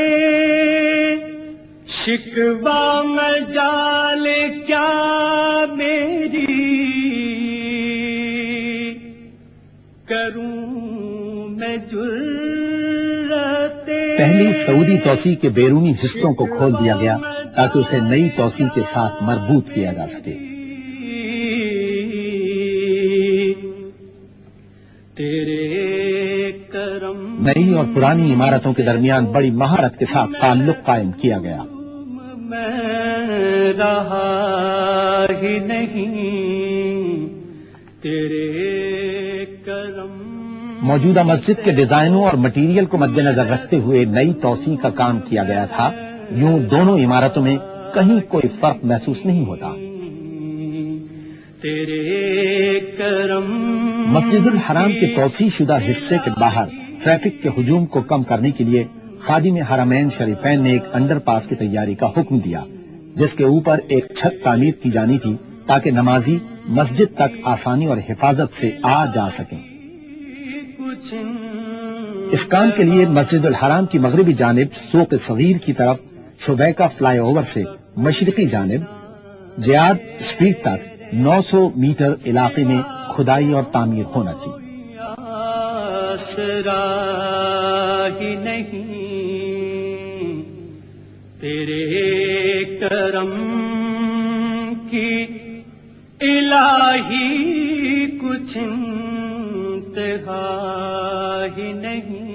شکوہ مجال کیا میری. کروں میں جرأت. پہلی سعودی توسیع کے بیرونی حصوں کو کھول دیا گیا تاکہ اسے نئی توسیع کے ساتھ مربوط کیا جا سکے. تیرے کرم نئی اور پرانی عمارتوں کے درمیان بڑی مہارت کے ساتھ تعلق قائم کیا گیا. میں رہا ہی نہیں. تیرے کرم. موجودہ مسجد کے ڈیزائنوں اور مٹیریل کو مد نظر رکھتے ہوئے نئی توسیع کا کام کیا گیا تھا. یوں دونوں عمارتوں میں کہیں کوئی فرق محسوس نہیں ہوتا. تیرے کرم. مسجد الحرام کے توسیع شدہ حصے کے باہر ٹریفک کے ہجوم کو کم کرنے کے لیے خادم حرمین شریفین نے ایک انڈر پاس کی تیاری کا حکم دیا جس کے اوپر ایک چھت تعمیر کی جانی تھی تاکہ نمازی مسجد تک آسانی اور حفاظت سے آ جا سکیں. اس کام کے لیے مسجد الحرام کی مغربی جانب سوق صغیر کی طرف شبیکہ فلائی اوور سے مشرقی جانب جیاد اسٹریٹ تک 900 میٹر علاقے میں کھدائی اور تعمیر ہونا تھی. آسرا ہی نہیں. تیرے کرم کی الہی کچھ انتہا ہی نہیں.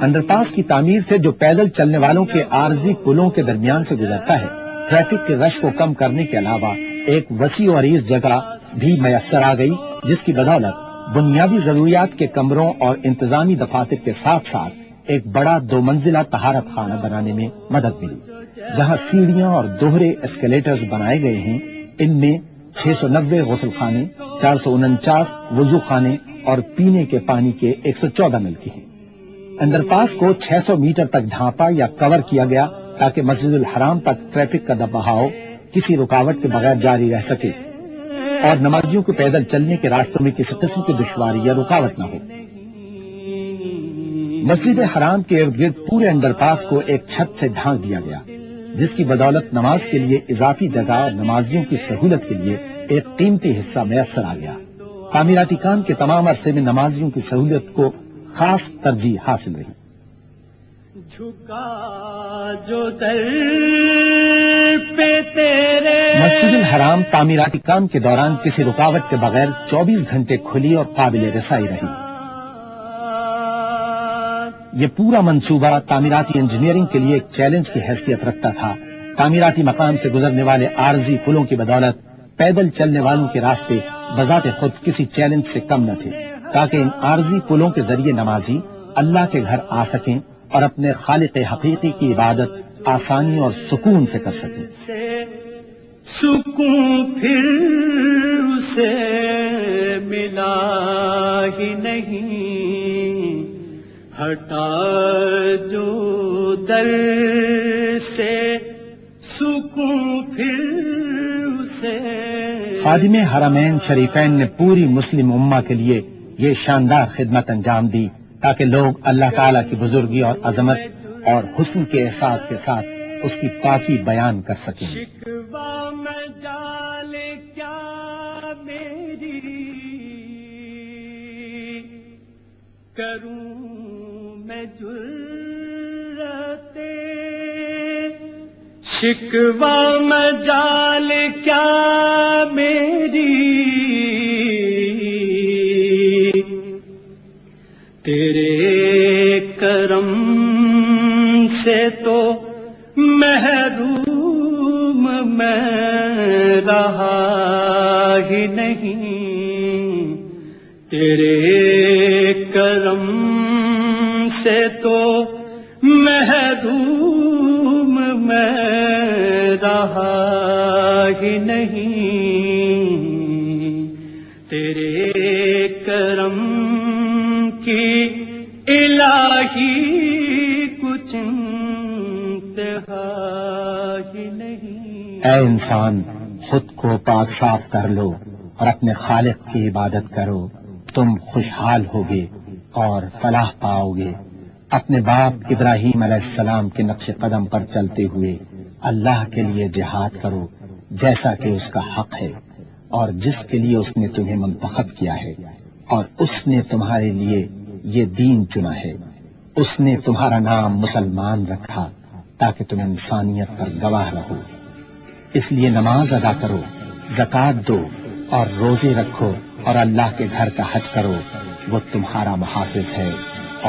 انڈر پاس کی تعمیر سے جو پیدل چلنے والوں کے عارضی پلوں کے درمیان سے گزرتا ہے ٹریفک کے رش کو کم کرنے کے علاوہ ایک وسیع و عریض جگہ بھی میسر آ گئی جس کی بدولت بنیادی ضروریات کے کمروں اور انتظامی دفاتر کے ساتھ ساتھ ایک بڑا 2 منزلہ طہارت خانہ بنانے میں مدد ملی جہاں سیڑھیاں اور دوہرے اسکیلیٹرز بنائے گئے ہیں. ان میں 690 غسل خانے، 449 وضو خانے اور پینے کے پانی کے 114 نلکے ہیں. انڈر پاس کو 600 میٹر تک ڈھانپا یا کور کیا گیا تاکہ مسجد الحرام تک ٹریفک کا بہاؤ کسی رکاوٹ کے بغیر جاری رہ سکے اور نمازیوں کو پیدل چلنے کے راستوں میں کسی قسم کی دشواری یا رکاوٹ نہ ہو. مسجد حرام کے ارد گرد پورے انڈر پاس کو ایک چھت سے ڈھانک دیا گیا جس کی بدولت نماز کے لیے اضافی جگہ اور نمازیوں کی سہولت کے لیے ایک قیمتی حصہ میسر آ گیا. تعمیراتی کام کے تمام عرصے میں نمازیوں کی سہولت کو خاص ترجیح حاصل رہی. جھکا جو در پہ تیرے. مسجد الحرام تعمیراتی کام کے دوران کسی رکاوٹ کے بغیر 24 گھنٹے کھلی اور قابل رسائی رہی. یہ پورا منصوبہ تعمیراتی انجینئرنگ کے لیے ایک چیلنج کی حیثیت رکھتا تھا. تعمیراتی مقام سے گزرنے والے عارضی پلوں کی بدولت پیدل چلنے والوں کے راستے بذات خود کسی چیلنج سے کم نہ تھے تاکہ ان عارضی پلوں کے ذریعے نمازی اللہ کے گھر آ سکیں اور اپنے خالق حقیقی کی عبادت آسانی اور سکون سے کر سکیں. سکون پھر اسے ملا ہی نہیں. ہٹا جو در سے سکون پھر اسے. خادم حرمین شریفین نے پوری مسلم امہ کے لیے یہ شاندار خدمت انجام دی تاکہ لوگ اللہ تعالیٰ کی بزرگی اور عظمت اور حسن کے احساس کے ساتھ اس کی پاکی بیان کر سکیں. شکوہ مجال کیا میری. کروں میں جرأت شکوہ مجال کیا میری. تیرے کرم سے تو محروم میں رہا ہی نہیں. تیرے کرم سے تو محروم میں رہا ہی نہیں. تیرے کرم کی الہی انتہا ہی نہیں. اے انسان، خود کو پاک صاف کر لو اور اپنے خالق کی عبادت کرو، تم خوشحال ہوگے اور فلاح پاؤ گے. اپنے باپ ابراہیم علیہ السلام کے نقش قدم پر چلتے ہوئے اللہ کے لیے جہاد کرو جیسا کہ اس کا حق ہے، اور جس کے لیے اس نے تمہیں منتخب کیا ہے، اور اس نے تمہارے لیے یہ دین چنا ہے. اس نے تمہارا نام مسلمان رکھا تاکہ تم انسانیت پر گواہ رہو. اس لیے نماز ادا کرو، زکوٰۃ دو اور روزے رکھو، اور اللہ کے گھر کا حج کرو. وہ تمہارا محافظ ہے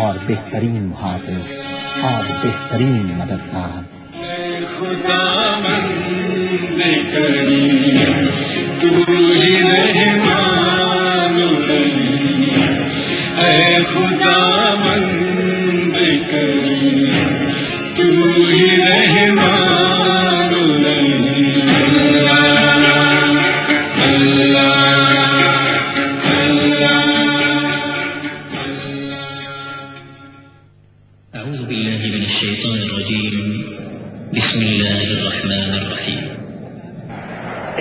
اور بہترین محافظ اور بہترین مددگار. خدا مند کریم تو ہی رحمان الرحیم، اے خدا مند کریم تو ہی رحمان الرحیم. أعوذ بالله من الشيطان الرجيم. بسم الله الرحمن الرحيم.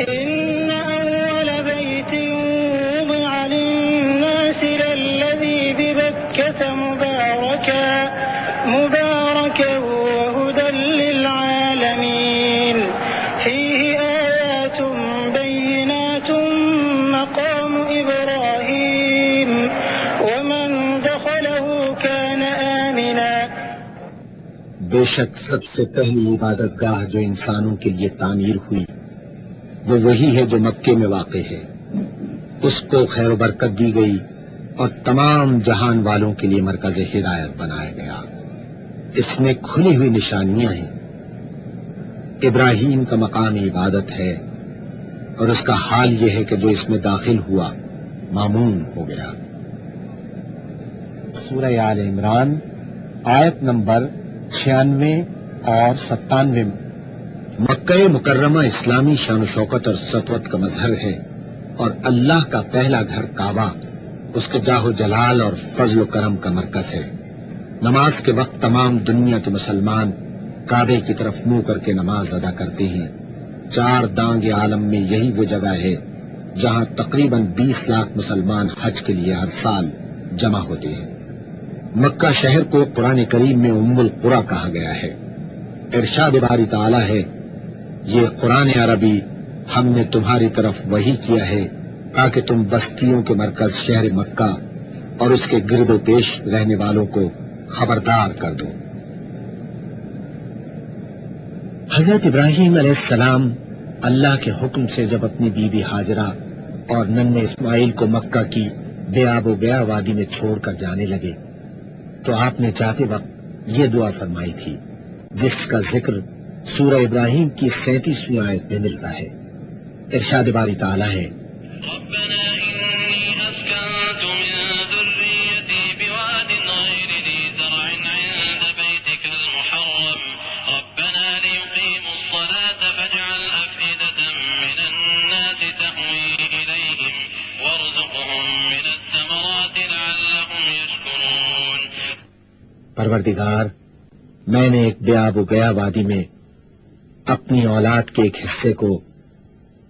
إن أول بيت وضع للناس للذي ببكة مباركا وهدى للعالمين فيه آيات بينات مقام إبراهيم ومن دخله كان آمنا. بے شک سب سے پہلی عبادت گاہ جو انسانوں کے لیے تعمیر ہوئی وہ وہی ہے جو مکے میں واقع ہے. اس کو خیر و برکت دی گئی اور تمام جہان والوں کے لیے مرکز ہدایت بنایا گیا. اس میں کھلی ہوئی نشانیاں ہیں. ابراہیم کا مقام عبادت ہے اور اس کا حال یہ ہے کہ جو اس میں داخل ہوا مامون ہو گیا. سورہ آل عمران آیت نمبر 96 اور 97. مکہ مکرمہ اسلامی شان و شوکت اور سطوت کا مظہر ہے، اور اللہ کا پہلا گھر کعبہ اس کے جاہ و جلال اور فضل و کرم کا مرکز ہے. نماز کے وقت تمام دنیا کے مسلمان کعبے کی طرف منہ کر کے نماز ادا کرتے ہیں. 4 دانگ عالم میں یہی وہ جگہ ہے جہاں تقریباً 20 لاکھ مسلمان حج کے لیے ہر سال جمع ہوتے ہیں. مکہ شہر کو قرآن کریم میں ام القریٰ کہا گیا ہے. ارشاد باری تعالی ہے، یہ قرآن عربی ہم نے تمہاری طرف وحی کیا ہے تاکہ تم بستیوں کے مرکز شہر مکہ اور اس کے گرد و پیش رہنے والوں کو خبردار کر دو. حضرت ابراہیم علیہ السلام اللہ کے حکم سے جب اپنی بیوی ہاجرہ اور ننھے اسماعیل کو مکہ کی بے آب و گیا وادی میں چھوڑ کر جانے لگے تو آپ نے جاتے وقت یہ دعا فرمائی تھی جس کا ذکر سورہ ابراہیم کی 37ویں آیت میں ملتا ہے. ارشاد باری تعالی ہے، ربنا إني أسكنت من ذريتي بواد غير ذي زرع عند بيتك المحرم ربنا ليقيموا الصلاة فاجعل أفئدة من الناس تهوي إليهم وارزقهم من الثمرات لعلهم يشكرون. پروردگار، میں نے ایک بے آب و گیا وادی میں اپنی اولاد کے ایک حصے کو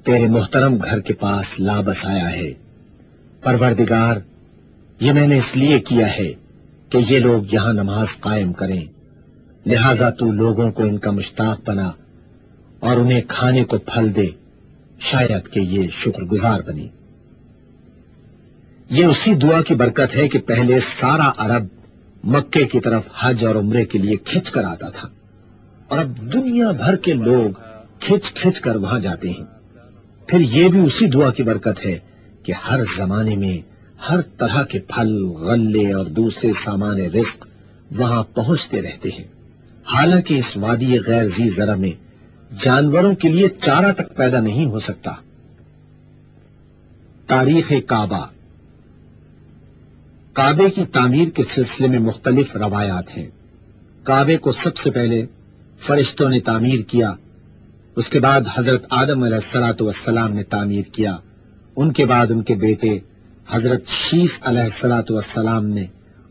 تیرے محترم گھر کے پاس لا بسایا ہے. پروردگار، یہ میں نے اس لیے کیا ہے کہ یہ لوگ یہاں نماز قائم کریں، لہذا تو لوگوں کو ان کا مشتاق بنا اور انہیں کھانے کو پھل دے، شاید کہ یہ شکر گزار بنے. یہ اسی دعا کی برکت ہے کہ پہلے سارا عرب مکے کی طرف حج اور عمرے کے لیے کھچ کر آتا تھا، اور اب دنیا بھر کے لوگ کھچ کھچ کر وہاں جاتے ہیں. پھر یہ بھی اسی دعا کی برکت ہے کہ ہر زمانے میں ہر طرح کے پھل، غلے اور دوسرے سامان رزق وہاں پہنچتے رہتے ہیں. حالانکہ اس وادی غیر ذی زرع میں جانوروں کے لیے چارہ تک پیدا نہیں ہو سکتا. تاریخ کعبہ. کعبے کی تعمیر کے سلسلے میں مختلف روایات ہیں. کعبے کو سب سے پہلے فرشتوں نے تعمیر کیا، اس کے بعد حضرت آدم علیہ السلام نے تعمیر کیا، ان کے بعد ان کے بیٹے حضرت شیس علیہ السلام نے،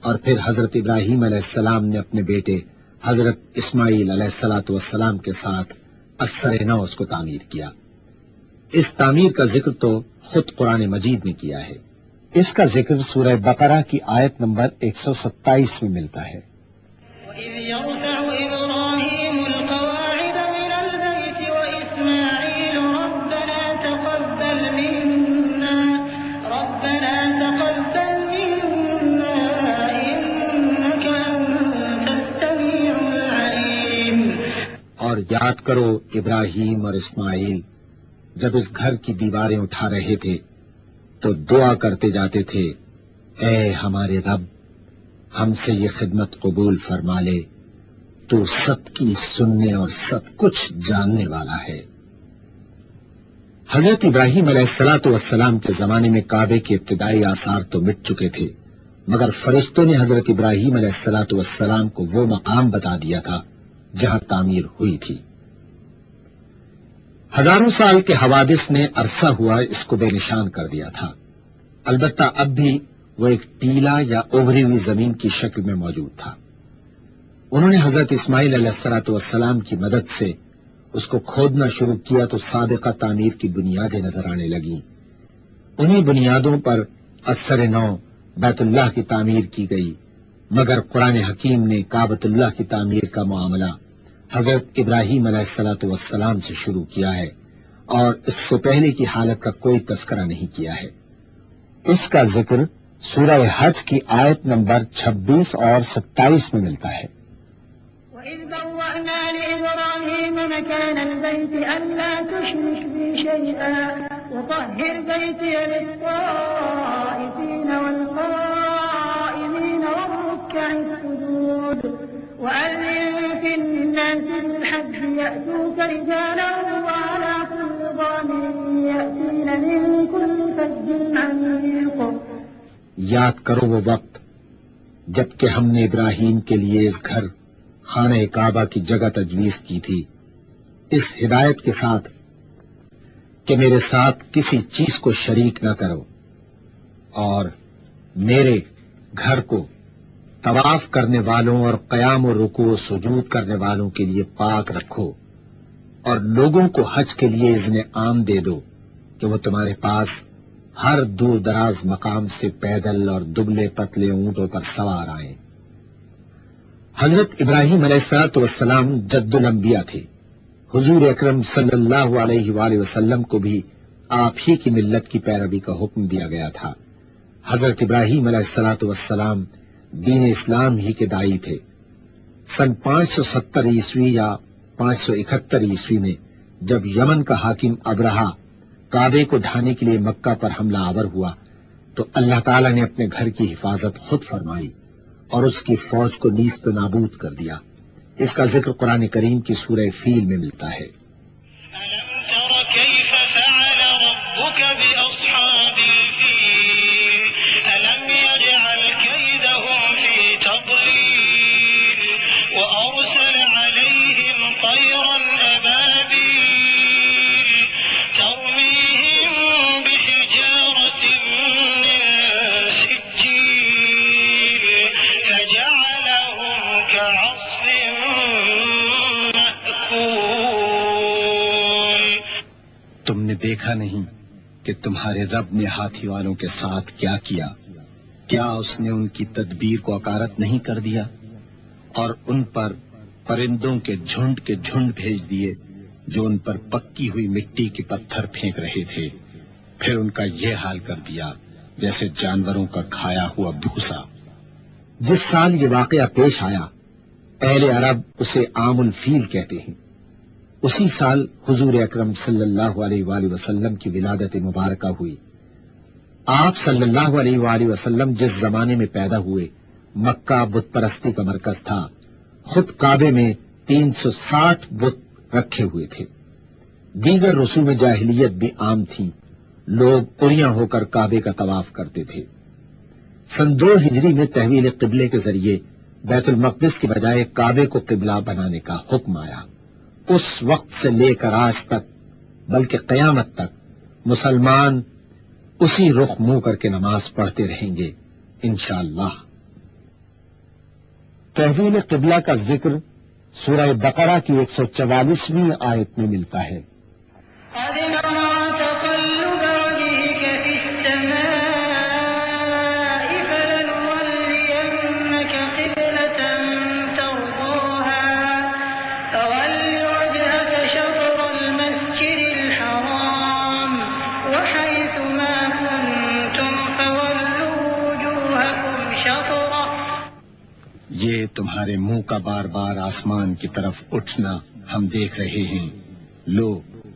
اور پھر حضرت ابراہیم علیہ السلام نے اپنے بیٹے حضرت اسماعیل علیہ الصلوۃ والسلام کے ساتھ اثر نو اس کو تعمیر کیا۔ اس تعمیر کا ذکر تو خود قرآن مجید نے کیا ہے۔ اس کا ذکر سورہ بقرہ کی آیت نمبر 127 میں ملتا ہے۔ وَإِذْ يَرْفَعُ إِبْرَاهِيمُ الْقَوَاعِدَ مِنَ الْبَيْتِ وَإِسْمَاعِيلُ رَبَّنَا تَقَبَّلْ مِنَّا إِنَّكَ أَنتَ السَّمِيعُ الْعَلِيمُ۔ اور یاد کرو ابراہیم اور اسماعیل جب اس گھر کی دیواریں اٹھا رہے تھے تو دعا کرتے جاتے تھے، اے ہمارے رب، ہم سے یہ خدمت قبول فرما لے، تو سب کی سننے اور سب کچھ جاننے والا ہے۔ حضرت ابراہیم علیہ الصلوۃ والسلام کے زمانے میں کعبے کے ابتدائی آثار تو مٹ چکے تھے، مگر فرشتوں نے حضرت ابراہیم علیہ الصلوۃ والسلام کو وہ مقام بتا دیا تھا جہاں تعمیر ہوئی تھی۔ ہزاروں سال کے حوادث نے عرصہ ہوا اس کو بے نشان کر دیا تھا، البتہ اب بھی وہ ایک ٹیلا یا ابھری ہوئی زمین کی شکل میں موجود تھا۔ انہوں نے حضرت اسماعیل علیہ الصلوۃ والسلام کی مدد سے اس کو کھودنا شروع کیا تو سابقہ تعمیر کی بنیادیں نظر آنے لگیں۔ انہی بنیادوں پر اثر نو بیت اللہ کی تعمیر کی گئی، مگر قرآن حکیم نے کعبۃ اللہ کی تعمیر کا معاملہ حضرت ابراہیم علیہ الصلوۃ والسلام سے شروع کیا ہے، اور اس سے پہلے کی حالت کا کوئی تذکرہ نہیں کیا ہے۔ اس کا ذکر سورہ حج کی آیت نمبر 26 اور 27 میں ملتا ہے۔ وَإِذْ بَوَّأْنَا لِإِبْرَاهِيمَ مَكَانَ الْبَيْتِ أَلَّا تُشْرِكْ بِي شَيْئًا وَطَهِّرْ بَيْتِيَ لِلطَّائِفِينَ وَالْقَائِمِينَ وَالرُّكَّعِ السُّجُودِ وَأَذِّن فِي النَّاسِ بِالْحَجِّ يَأْتُوكَ رِجَالًا وَعَلَىٰ كُلِّ ضَامِرٍ يَأْتِينَ مِن كُلِّ فَجٍّ عَمِيقٍ۔ یاد کرو وہ وقت جب کہ ہم نے ابراہیم کے لیے اس گھر خانہ کعبہ کی جگہ تجویز کی تھی، اس ہدایت کے ساتھ کہ میرے ساتھ کسی چیز کو شریک نہ کرو، اور میرے گھر کو طواف کرنے والوں اور قیام و رکوع و سجود کرنے والوں کے لیے پاک رکھو، اور لوگوں کو حج کے لیے اذن عام دے دو کہ وہ تمہارے پاس ہر دور دراز مقام سے پیدل اور دبلے پتلے اونٹوں پر سوار آئیں۔ حضرت ابراہیم علیہ الصلوۃ والسلام جد الانبیاء تھے۔ حضور اکرم صلی اللہ علیہ وآلہ وسلم کو بھی آپ ہی کی ملت کی پیروی کا حکم دیا گیا تھا۔ حضرت ابراہیم علیہ الصلوۃ والسلام دین اسلام ہی کے داعی تھے۔ سن 570 عیسوی یا 571 عیسوی میں جب یمن کا حاکم ابرہہ کعبے کو ڈھانے کے لیے مکہ پر حملہ آور ہوا تو اللہ تعالیٰ نے اپنے گھر کی حفاظت خود فرمائی اور اس کی فوج کو نیست و نابود کر دیا۔ اس کا ذکر قرآن کریم کی سورہ فیل میں ملتا ہے۔ ألم تر كيف فعل ربك بأصحاب الفيل ألم يجعل كيدهم في تضليل وأرسل عليهم طيرا أبابيل ترميهم بحجارة من سجيل فجعلهم كعصف مأكول۔ تم نے دیکھا نہیں کہ تمہارے رب نے ہاتھی والوں کے ساتھ کیا کیا؟ کیا اس نے ان کی تدبیر کو اکارت نہیں کر دیا اور ان پر پرندوں کے جھنڈ بھیج دیے جو ان پر پکی ہوئی مٹی کے پتھر پھینک رہے تھے، پھر ان کا یہ حال کر دیا جیسے جانوروں کا کھایا ہوا بھوسا۔ جس سال یہ واقعہ پیش آیا اہل عرب اسے عام الفیل کہتے ہیں۔ اسی سال حضور اکرم صلی اللہ علیہ وآلہ وسلم کی ولادت مبارکہ ہوئی۔ آپ صلی اللہ علیہ وآلہ وسلم جس زمانے میں پیدا ہوئے مکہ بت پرستی کا مرکز تھا، خود کعبے میں 360 بت رکھے ہوئے تھے۔ دیگر رسوم جاہلیت بھی عام تھیں، لوگ اریاں ہو کر کعبے کا طواف کرتے تھے۔ سن 2 ہجری میں تحویل قبلے کے ذریعے بیت المقدس کے بجائے کعبے کو قبلہ بنانے کا حکم آیا۔ اس وقت سے لے کر آج تک بلکہ قیامت تک مسلمان اسی رخ منہ کر کے نماز پڑھتے رہیں گے انشاءاللہ۔ تحویل قبلہ کا ذکر سورہ بقرہ کی 144ویں آیت میں ملتا ہے۔ قد نرى تقلب وجهك في السماء فلنولينك قبلة ترضاها فول وجهك شطر المسجد الحرام وحيث ما كنتم فولوا وجوهكم شطره۔ یہ تمہارے منہ کا بار بار آسمان کی طرف اٹھنا ہم دیکھ رہے ہیں، لو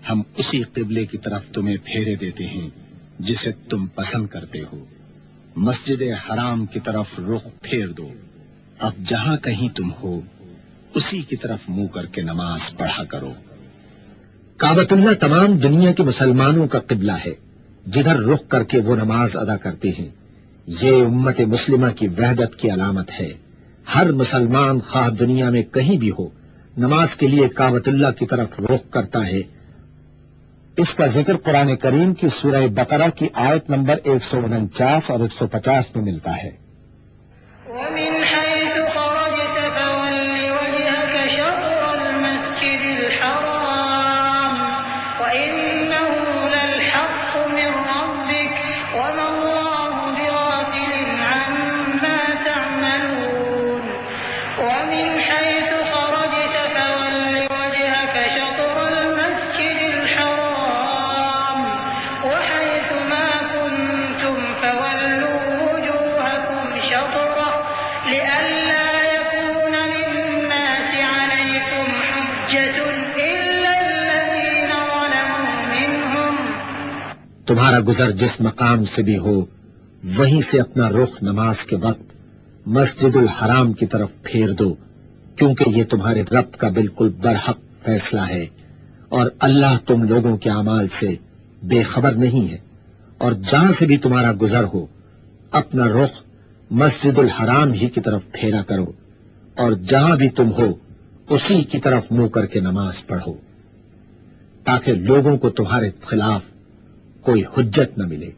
ہم اسی قبلے کی طرف تمہیں پھیرے دیتے ہیں جسے تم پسند کرتے ہو، مسجد حرام کی طرف رخ پھیر دو، اب جہاں کہیں تم ہو اسی کی طرف منہ کر کے نماز پڑھا کرو۔ کعبۃ اللہ تمام دنیا کے مسلمانوں کا قبلہ ہے، جدھر رخ کر کے وہ نماز ادا کرتے ہیں۔ یہ امت مسلمہ کی وحدت کی علامت ہے۔ ہر مسلمان خواہ دنیا میں کہیں بھی ہو نماز کے لیے کعبۃ اللہ کی طرف رخ کرتا ہے۔ اس کا ذکر قرآن کریم کی سورہ بقرہ کی آیت نمبر 149 اور 150 میں ملتا ہے۔ ومن حيث خرجت فول وجهك شطر المسجد الحرام وإنه للحق من ربك وما الله بغافل عما تعملون۔ ومن حيث خرجت فول وجهك شطر المسجد الحرام وحيث ما كنتم فولوا وجوهكم شطره لئلا يكون للناس عليكم حجة إلا الذين ظلموا منهم۔ تمہارا گزر جس مقام سے بھی ہو وہیں سے اپنا رخ نماز کے وقت مسجد الحرام کی طرف پھیر دو، کیونکہ یہ تمہارے رب کا بالکل برحق فیصلہ ہے، اور اللہ تم لوگوں کے اعمال سے بے خبر نہیں ہے۔ اور جہاں سے بھی تمہارا گزر ہو اپنا رخ مسجد الحرام ہی کی طرف پھیرا کرو، اور جہاں بھی تم ہو اسی کی طرف منہ کر کے نماز پڑھو، تاکہ لوگوں کو تمہارے خلاف کوئی حجت نہ ملے۔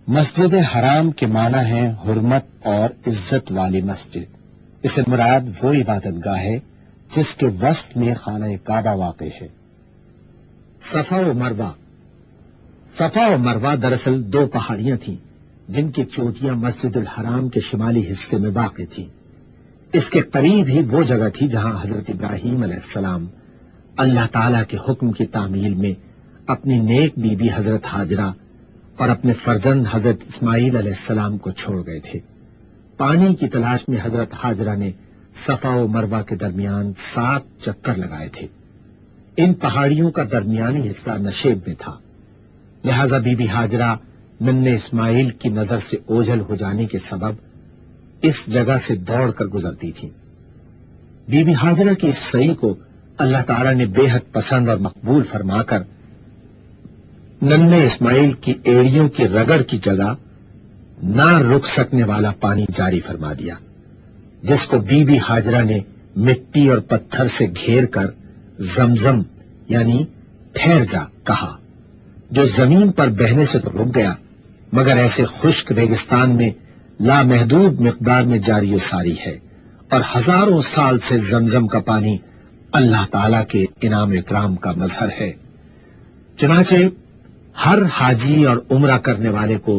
مسجد حرام کے معنی ہے حرمت اور عزت والی مسجد۔ اس سے مراد وہ عبادت گاہ ہے جس کے وسط میں خانہ کعبہ واقع ہے۔ صفا و مروہ۔ صفا و مروہ دراصل دو پہاڑیاں تھیں جن کی چوٹیاں مسجد الحرام کے شمالی حصے میں واقع تھیں۔ اس کے قریب ہی وہ جگہ تھی جہاں حضرت ابراہیم علیہ السلام اللہ تعالی کے حکم کی تعمیل میں اپنی نیک بی بی حضرت ہاجرہ اور اپنے فرزند حضرت اسماعیل علیہ السلام کو چھوڑ گئے تھے۔ پانی کی تلاش میں حضرت ہاجرہ نے صفا و مروہ کے درمیان 7 چکر لگائے تھے۔ ان پہاڑیوں کا درمیانی حصہ نشیب میں تھا، لہذا بی بی ہاجرہ ننھے اسماعیل کی نظر سے اوجھل ہو جانے کے سبب اس جگہ سے دوڑ کر گزرتی تھی۔ بی بی ہاجرہ کی اس سعی کو اللہ تعالی نے بے حد پسند اور مقبول فرما کر ننھے اسماعیل کی ایڑیوں کی رگڑ کی جگہ نہ رک سکنے والا پانی جاری فرما دیا، جس کو بی بی ہاجرہ نے مٹی اور پتھر سے گھیر کر زمزم یعنی ٹھہر جا کہا، جو زمین پر بہنے سے تو رک گیا مگر ایسے خشک ریگستان میں لامحدود مقدار میں جاری و ساری ہے، اور ہزاروں سال سے زمزم کا پانی اللہ تعالی کے انعام و اکرام کا مظہر ہے۔ چنانچہ ہر حاجی اور عمرہ کرنے والے کو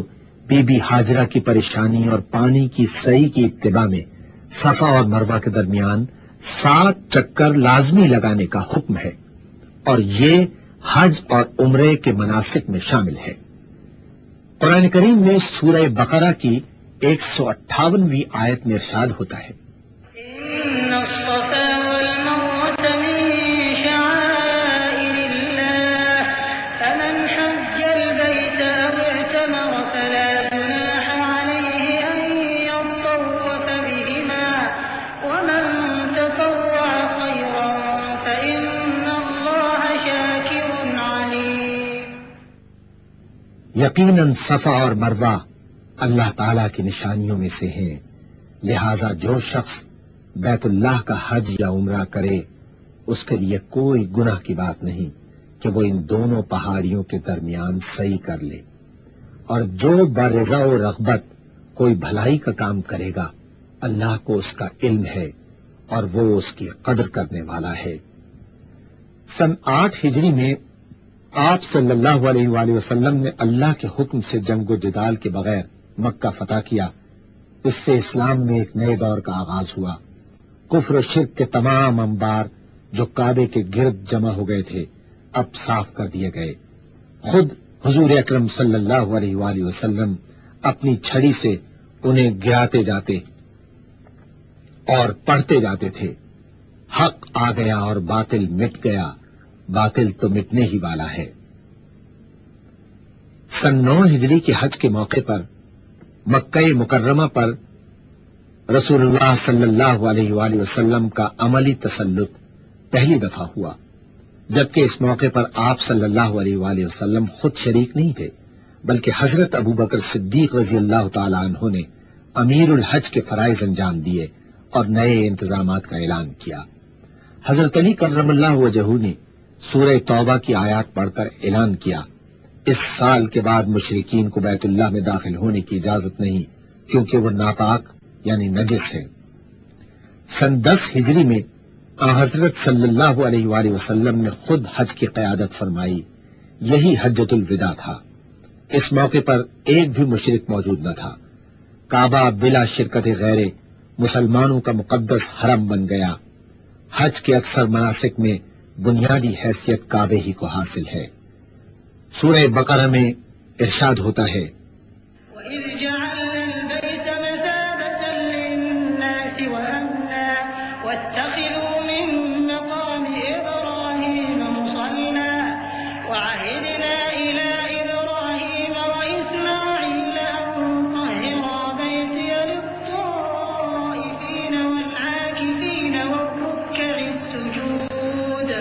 بی بی ہاجرہ کی پریشانی اور پانی کی صحیح کی اتباع میں صفا اور مروہ کے درمیان 7 چکر لازمی لگانے کا حکم ہے، اور یہ حج اور عمرے کے مناسک میں شامل ہے۔ قرآن کریم میں سورہ بقرہ کی 158ویں آیت میں ارشاد ہوتا ہے، إن الصفا والمروة من شعائر الله فمن حج البيت أو اعتمر فلا جناح عليه أن يطوف بهما ومن تطوع خيرا فإن الله شاكر عليم۔ یقیناً صفا اور مروہ اللہ تعالی کی نشانیوں میں سے ہیں، لہذا جو شخص بیت اللہ کا حج یا عمرہ کرے اس کے لیے کوئی گناہ کی بات نہیں کہ وہ ان دونوں پہاڑیوں کے درمیان سعی کر لے، اور جو برضا و رغبت کوئی بھلائی کا کام کرے گا اللہ کو اس کا علم ہے اور وہ اس کی قدر کرنے والا ہے۔ سن 8 ہجری میں آپ صلی اللہ علیہ وآلہ وسلم نے اللہ کے حکم سے جنگ و جدال کے بغیر مکہ فتح کیا۔ اس سے اسلام میں ایک نئے دور کا آغاز ہوا۔ کفر و شرک کے تمام انبار جو کعبے کے گرد جمع ہو گئے تھے اب صاف کر دیے گئے۔ خود حضور اکرم صلی اللہ علیہ وآلہ وسلم اپنی چھڑی سے انہیں گراتے جاتے اور پڑھتے جاتے تھے، حق آ گیا اور باطل مٹ گیا، باطل تو مٹنے ہی والا ہے۔ سن 9 ہجری کے حج کے موقع پر مکہ مکرمہ پر رسول اللہ صلی اللہ علیہ وآلہ وسلم کا عملی تسلط پہلی دفعہ ہوا، جبکہ اس موقع پر آپ صلی اللہ علیہ وآلہ وسلم خود شریک نہیں تھے، بلکہ حضرت ابوبکر صدیق رضی اللہ تعالی عنہ نے امیر الحج کے فرائض انجام دیے اور نئے انتظامات کا اعلان کیا۔ حضرت علی کرم اللہ وجہہ نے سورہ توبہ کی آیات پڑھ کر اعلان کیا، اس سال کے بعد مشرکین کو بیت اللہ میں داخل ہونے کی اجازت نہیں، کیونکہ وہ ناپاک یعنی نجس ہے۔ سن 10 ہجری میں حضرت صلی اللہ علیہ وآلہ وسلم نے خود حج کی قیادت فرمائی، یہی حجۃ الوداع تھا۔ اس موقع پر ایک بھی مشرک موجود نہ تھا۔ کعبہ بلا شرکت غیر مسلمانوں کا مقدس حرم بن گیا۔ حج کے اکثر مناسک میں بنیادی حیثیت کعبے ہی کو حاصل ہے۔ سورہ بقرہ میں ارشاد ہوتا ہے، وَإِذْ جَعَلْنَا الْبَيْتَ مَثَابَةً لِلنَّاسِ وَأَمْنًا وَاتَّخِذُوا مِن مَّقَامِ إِبْرَاهِيمَ مُصَلًّى وَعَهِدْنَا إِلَىٰ إِبْرَاهِيمَ وَإِسْمَاعِيلَ أَن طَهِّرَا بَيْتِيَ لِلطَّائِفِينَ وَالْعَاكِفِينَ وَالرُّكَّعِ السُّجُودِ۔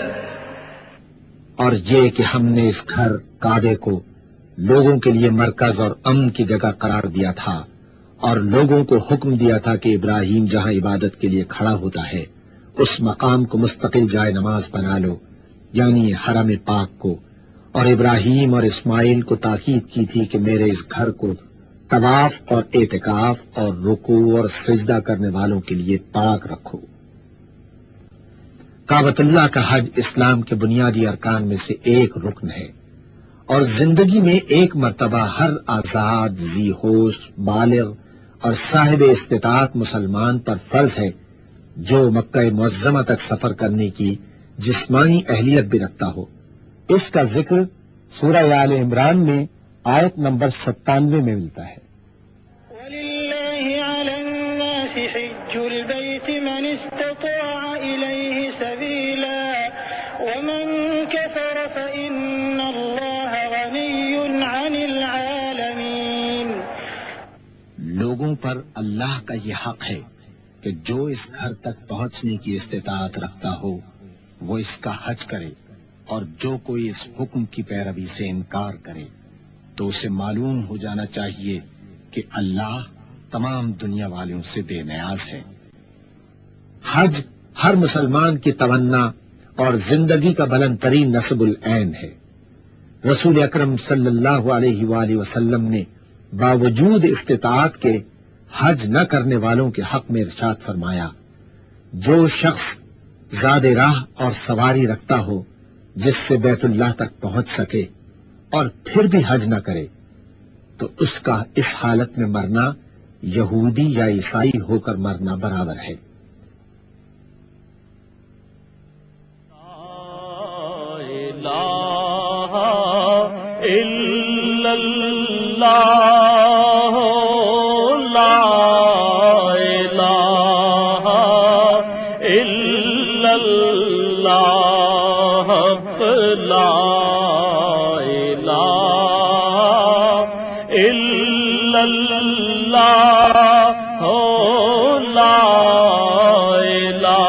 اور یہ کہ ہم نے اس گھر کعبے کو لوگوں کے لیے مرکز اور امن کی جگہ قرار دیا تھا، اور لوگوں کو حکم دیا تھا کہ ابراہیم جہاں عبادت کے لیے کھڑا ہوتا ہے اس مقام کو مستقل جائے نماز بنا لو، یعنی حرم پاک کو، اور ابراہیم اور اسماعیل کو تاکید کی تھی کہ میرے اس گھر کو طواف اور اعتکاف اور رکوع اور سجدہ کرنے والوں کے لیے پاک رکھو۔ کعبۃ اللہ کا حج اسلام کے بنیادی ارکان میں سے ایک رکن ہے، اور زندگی میں ایک مرتبہ ہر آزاد، ذی ہوش، بالغ اور صاحب استطاعت مسلمان پر فرض ہے جو مکہ معظمہ تک سفر کرنے کی جسمانی اہلیت بھی رکھتا ہو۔ اس کا ذکر سورہ آل عمران میں آیت نمبر 97 میں ملتا ہے۔ وَلِلَّهِ عَلَى النَّاسِ حِجُّ الْبَيْتِ مَنِ اسْتَطَاعَ إِلَيْهِ سَبِيلًا وَمَن كَفَرَ فَإِنَّ اللَّهَ غَنِيٌّ عَنِ الْعَالَمِينَ۔ لوگوں پر اللہ کا یہ حق ہے کہ جو اس گھر تک پہنچنے کی استطاعت رکھتا ہو وہ اس کا حج کرے، اور جو کوئی اس حکم کی پیروی سے انکار کرے تو اسے معلوم ہو جانا چاہیے کہ اللہ تمام دنیا والوں سے بے نیاز ہے۔ حج ہر مسلمان کی تمنا اور زندگی کا بلند ترین نصب العین ہے۔ رسول اکرم صلی اللہ علیہ وآلہ وسلم نے باوجود استطاعت کے حج نہ کرنے والوں کے حق میں ارشاد فرمایا، جو شخص زاد راہ اور سواری رکھتا ہو جس سے بیت اللہ تک پہنچ سکے اور پھر بھی حج نہ کرے تو اس کا اس حالت میں مرنا یہودی یا عیسائی ہو کر مرنا برابر ہے۔ لا الہ الا اللہ، لا الہ الا اللہ، لا الہ الا اللہ، لا الہ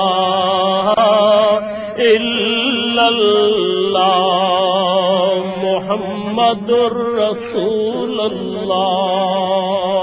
الا اللہ، محمد رسول اللہ۔